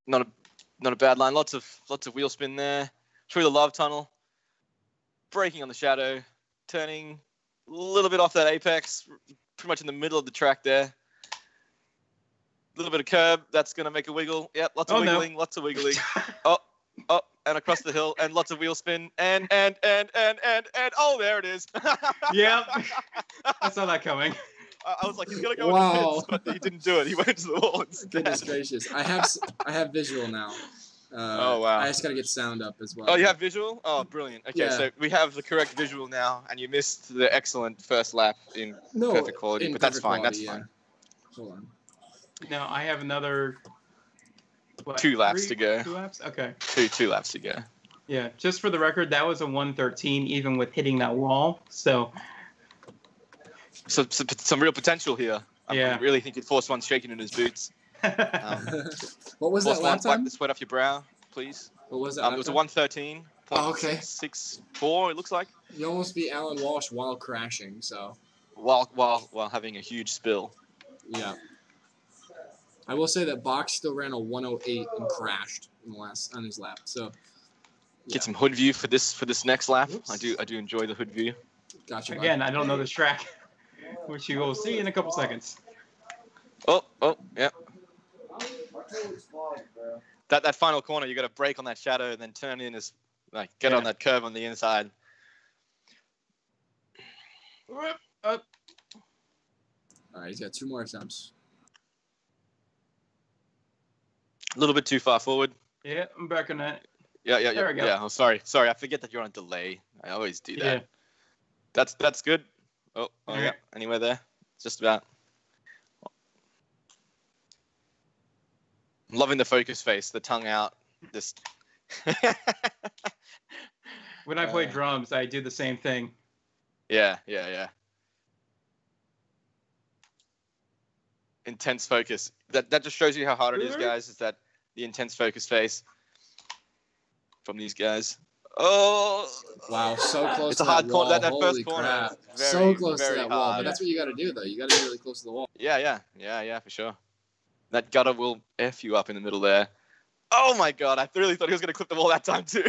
Not a bad line. Lots of wheel spin there. Through the love tunnel. Braking on the shadow. Turning a little bit off that apex. Pretty much in the middle of the track there. A little bit of curb. That's going to make a wiggle. Yep, lots of wiggling. No. Lots of wiggling. Oh, and across the hill. And lots of wheel spin. And oh, there it is. Yep. I saw that coming. I was like, he's going to go Wow. into pits, but he didn't do it. He went into the wall instead. Goodness gracious. I have visual now. Oh, wow. I just got to get sound up as well. Oh, you have visual? Oh, brilliant. Okay, Yeah. so we have the correct visual now, and you missed the excellent first lap in perfect quality, in but that's perfect fine. quality, That's fine. Hold on. No, I have another. What, 2 laps to go. 2 laps? Okay. Two laps to go. Yeah, just for the record, that was a 113, even with hitting that wall. So, So some real potential here. I Yeah. really think Force 1's shaking in his boots. What was that lap Wipe time? the sweat off your brow, please. What was that? It was a lap 113.664. Oh, okay. It looks like. time? You almost beat Alan Walsh while crashing. So While having a huge spill. yeah. I will say that Box still ran a 108 and crashed on his lap. So Get some hood view for this next lap. Oops. I do enjoy the hood view. gotcha. bud. Again, I don't know this track, which you will see in a couple seconds. Oh, yeah. That final corner, you got to brake on that shadow and then turn in get on that curve on the inside. Whoop, up. All right, he's got 2 more attempts. A little bit too far forward. Yeah, I'm back on that. Yeah. There we go. Yeah. Oh, sorry. I forget that you're on delay. I always do that. Yeah. That's good. Oh All yeah. right. Anywhere there? Just about. I'm loving the focus face, the tongue out. This. When I play drums, I do the same thing. Yeah. Intense focus. That just shows you how hard it is, guys. Is that the intense focus face from these guys? Oh, Wow, so close it's to a hard that corner. wall. That Holy first corner. crap. Is very, So close to very that wall. hard. But that's what you got to do, though. You got to be really close to the wall. Yeah, for sure. That gutter will F you up in the middle there. Oh my god, I really thought he was going to clip the wall that time too.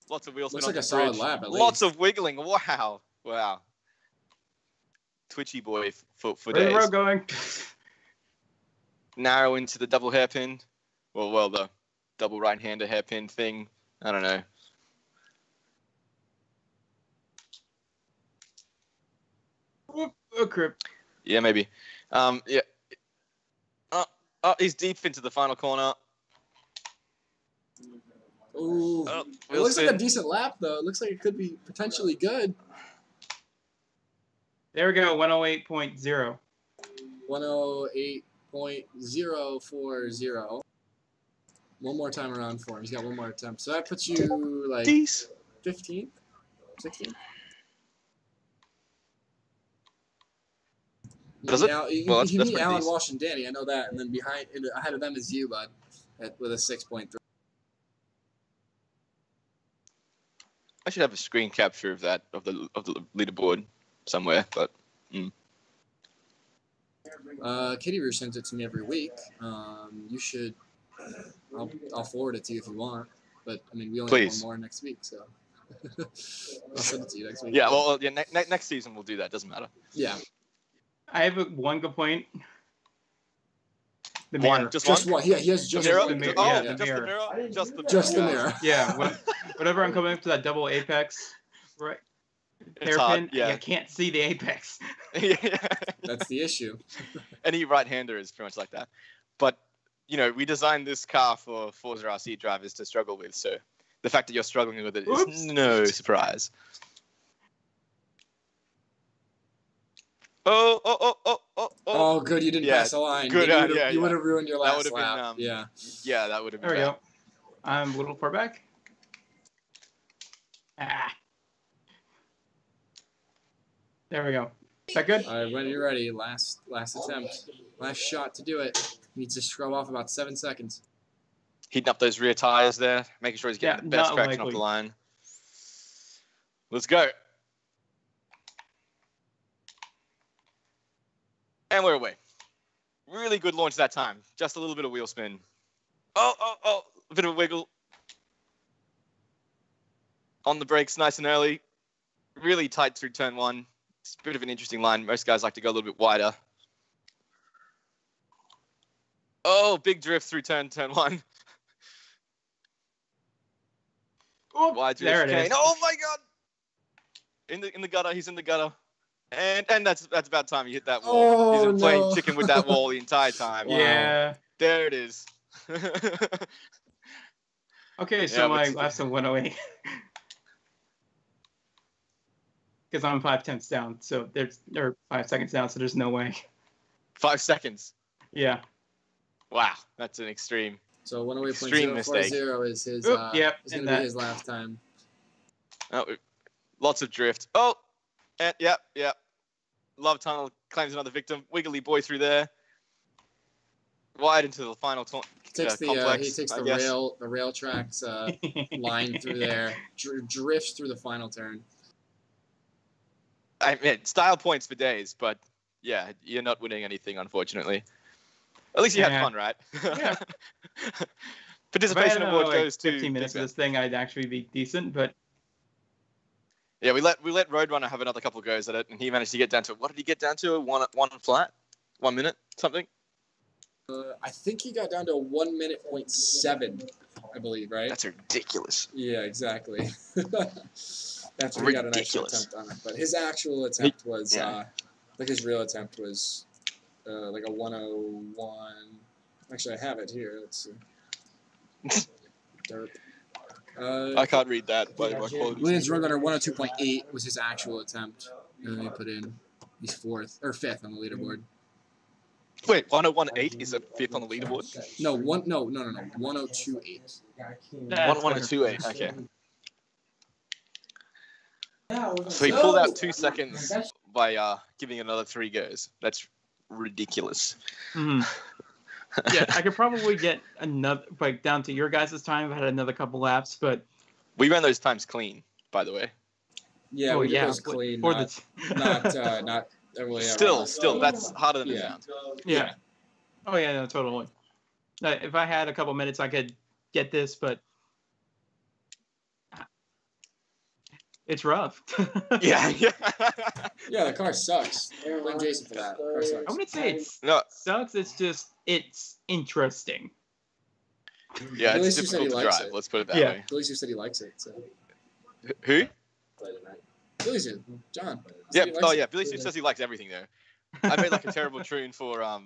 Lots of wheel spin Looks on like a the solid bridge. lap, at Lots least. of wiggling. Wow. Twitchy boy for Where's the days. road going? Narrow into the double hairpin. Well, the double right-hander hairpin thing. I don't know. Whoop, oh, crap. Yeah, maybe. Yeah. He's deep into the final corner. Ooh. Oh, It wheel looks like spin. a decent lap, though. It looks like it could be potentially good. There we go, 108.0. 108.040. One more time around for him. He's got one more attempt. So that puts you, like, Jeez. 15th? 16th? Does it? You Well, that's beat pretty Alan decent. Walsh and Danny. I know that. And then ahead of them is you, bud, with a 6.3. I should have a screen capture of the leaderboard somewhere, but Kitty Roo sends it to me every week. You should. I'll forward it to you if you want. But I mean, we only have Please. one more next week, so I'll send it to you next week. yeah. Well, yeah. Next season we'll do that. Doesn't matter. Yeah. I have one complaint. The One, mirror. just Just one. one. Yeah, he has The just mirror? the one. mirror. Oh, Yeah, just the the mirror. mirror. Just the mirror. Yeah, whenever I'm coming up to that double apex, right, It's hard, hairpin, yeah. I can't see the apex. Yeah. That's the issue. Any right-hander is pretty much like that. But we designed this car for Forza RC drivers to struggle with, so the fact that you're struggling with it is Oops. no surprise. Oh! Oh, good. You didn't Yeah, pass the line. good, You would have ruined your That last would have lap. been, Yeah. Yeah, that would have been There we bad. go. I'm a little far back. Ah. There we go. Is that good? All right, when you're ready, last attempt. Last shot to do it. Needs to scrub off about 7 seconds. Heating up those rear tires there, making sure he's getting Yeah, the best not traction off likely. the line. Let's go. And we're away. Really good launch that time. Just a little bit of wheel spin. Oh, a bit of a wiggle. On the brakes nice and early. Really tight through turn 1. It's a bit of an interesting line. Most guys like to go a little bit wider. Oh, big drift through turn 1. Oh, Wide there it chicane. is. Oh my god! In the gutter, he's in the gutter. And that's about time you hit that wall. Oh, He's been playing no. chicken with that wall the entire time. Yeah. There it is. Okay, Yeah, so my but- lap's at 108. Because I'm 5/10 down, so or 5 seconds down, so there's no way. 5 seconds. Yeah. Wow, that's an extreme. So Extreme mistake. 108.040 is his. Oop, yep, is and going to be that- his last time. Oh, lots of drift. Oh, and yep. Love Tunnel claims another victim. Wiggly boy through there. wide into the final complex. He takes the rail tracks line through there, drifts through the final turn. I mean, style points for days, but yeah, you're not winning anything, unfortunately. At least you had fun, right? Yeah. Participation award goes to 15 minutes of this thing, I'd actually be decent, but yeah, we let Roadrunner have another couple goes at it, and he managed to get down to, what did he get down to? One flat, 1 minute, something. I think he got down to 1 minute point 7, I believe, right? That's ridiculous. Yeah, exactly. That's where he got an extra attempt on it. But his actual attempt was, like his real attempt was like a 101. Actually, I have it here. Let's see. Derp. I can't read that, but my quality. Williams Roadrunner 102.8 was his actual attempt. And then he put in, he's 4th or 5th on the leaderboard. Wait, 101.8 is a 5th on the leaderboard? No, 102.8. 102.8. Okay. So he pulled out 2 seconds by giving another 3 goes. That's ridiculous. Mm-hmm. Yeah, I could probably get another, like, down to your guys' time. I had another couple laps, but we ran those times clean, by the way. Yeah, we did those clean. Not really. Still, that's harder than it sounds. Yeah. Oh yeah, no, totally. If I had a couple minutes, I could get this, but it's rough. Yeah. Yeah, the car sucks. Blame Jason for that. The car sucks. I wouldn't say it sucks. It's just, it's interesting. Yeah, it's difficult to drive. Let's put it that way. Billy Sue said he likes it. So. Who? Billy Sue. John. Yeah. Billy Sue says he likes everything, though. I made like a terrible tune for a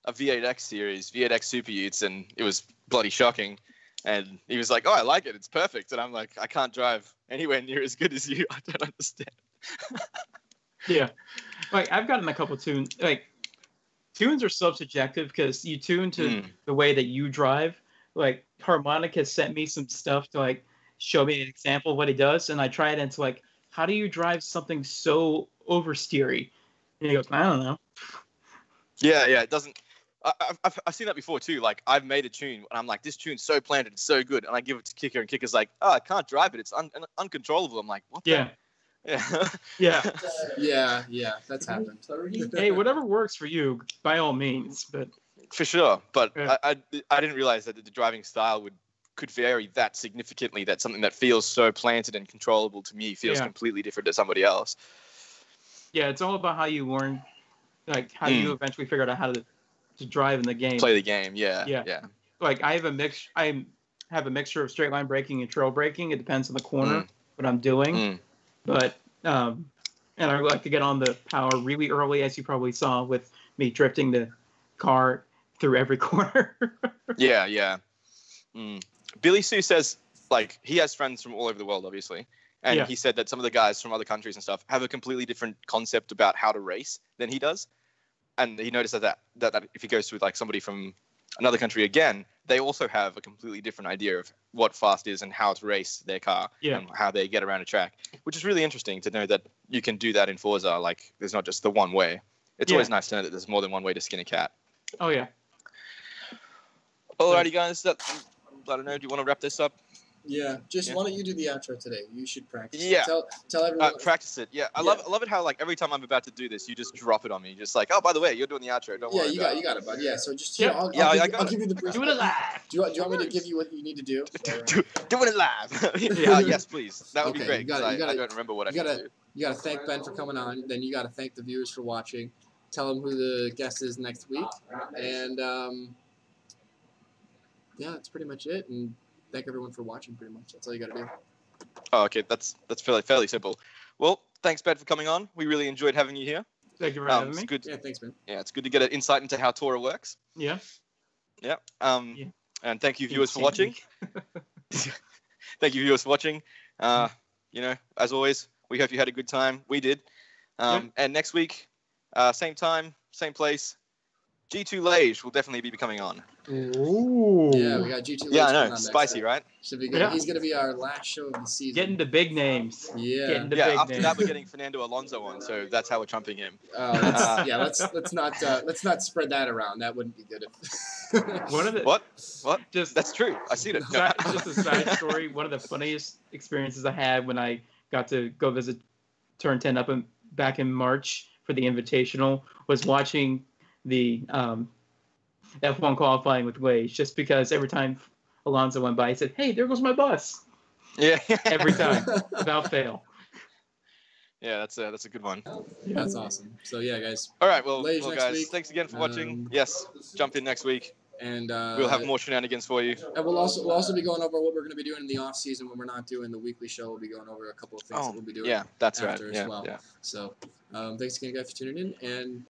V8X series, V8X Super Utes, and it was bloody shocking. And he was like, "Oh, I like it. It's perfect." And I'm like, "I can't drive anywhere near as good as you. I don't understand." Yeah, like I've gotten a couple tunes. Like tunes are subjective because you tune to the way that you drive. Like Harmonic has sent me some stuff to like show me an example of what he does, and I try it, and it's like, how do you drive something so oversteery? And he goes, I don't know. Yeah, it doesn't. I've seen that before too. Like I've made a tune and I'm like, this tune's so planted, it's so good, and I give it to Kicker, and Kicker's like, oh, I can't drive it, it's uncontrollable. I'm like, what? Yeah. Yeah, that's happened. Hey, whatever works for you, by all means. But for sure. But I didn't realize that the driving style could vary that significantly. That something that feels so planted and controllable to me feels completely different to somebody else. Yeah, it's all about how you learn, like how you eventually figure out how to drive in the game. Play the game, yeah. Like I have a mixture of straight line braking and trail braking. It depends on the corner, what I'm doing. But and I like to get on the power really early, as you probably saw with me drifting the car through every corner. Yeah. Billy Sue says, like, he has friends from all over the world, obviously. And he said that some of the guys from other countries and stuff have a completely different concept about how to race than he does. And he noticed that if he goes to like somebody from another country again, they also have a completely different idea of what fast is and how to race their car and how they get around a track, which is really interesting to know that you can do that in Forza. Like, there's not just the one way. It's always nice to know that there's more than one way to skin a cat. Oh, yeah. Alrighty, guys. I don't know. Do you want to wrap this up? Yeah, why don't you do the outro today? You should practice. Yeah, tell everyone. Practice it. Yeah, I love it how like every time I'm about to do this, you just drop it on me. Just like, oh, by the way, you're doing the outro. Don't worry. Yeah, you got it, bud. Yeah, so just I'll give you the brief. Do it live. Do you want me to give you what you need to do? Do it live. Yes, please. That would be great. I don't remember what I got to do. You got to thank Ben for coming on. Then you got to thank the viewers for watching. Tell them who the guest is next week, and that's pretty much it. And thank everyone for watching. Pretty much, that's all you got to do. Oh, okay. That's fairly simple. Well, thanks, Ben, for coming on. We really enjoyed having you here. Thank you for having me. Yeah, thanks, man. Yeah, it's good to get an insight into how TORA works. Yeah. Yeah. And thank you, viewers, for watching. Thank you, viewers, for watching. As always, we hope you had a good time. We did. And next week, same time, same place. G2 Lage will definitely be coming on. Ooh. Yeah, we got G2. Yeah, I coming know. on next Spicy, week. right? Should be good. Yeah. He's gonna be our last show of the season. Getting the big names. Yeah. Getting the Yeah, big after names. that, we're getting Fernando Alonso on, so that's how we're trumping him. Let's not spread that around. That wouldn't be good. One of the What? just That's true. I see it. just a side story. One of the funniest experiences I had when I got to go visit Turn 10 up back in March for the Invitational was watching the F1 qualifying with Wage, just because every time Alonso went by, he said, "Hey, there goes my bus." Yeah. Every time, without fail. Yeah, that's a good one. That's awesome. So yeah, guys. All right, well Lage next guys, week. thanks again for watching. Yes, jump in next week. And We'll have more shenanigans for you. And we'll also be going over what we're going to be doing in the off season when we're not doing the weekly show. We'll be going over a couple of things that we'll be doing. Yeah, that's right. after as well. Yeah. So thanks again, guys, for tuning in, and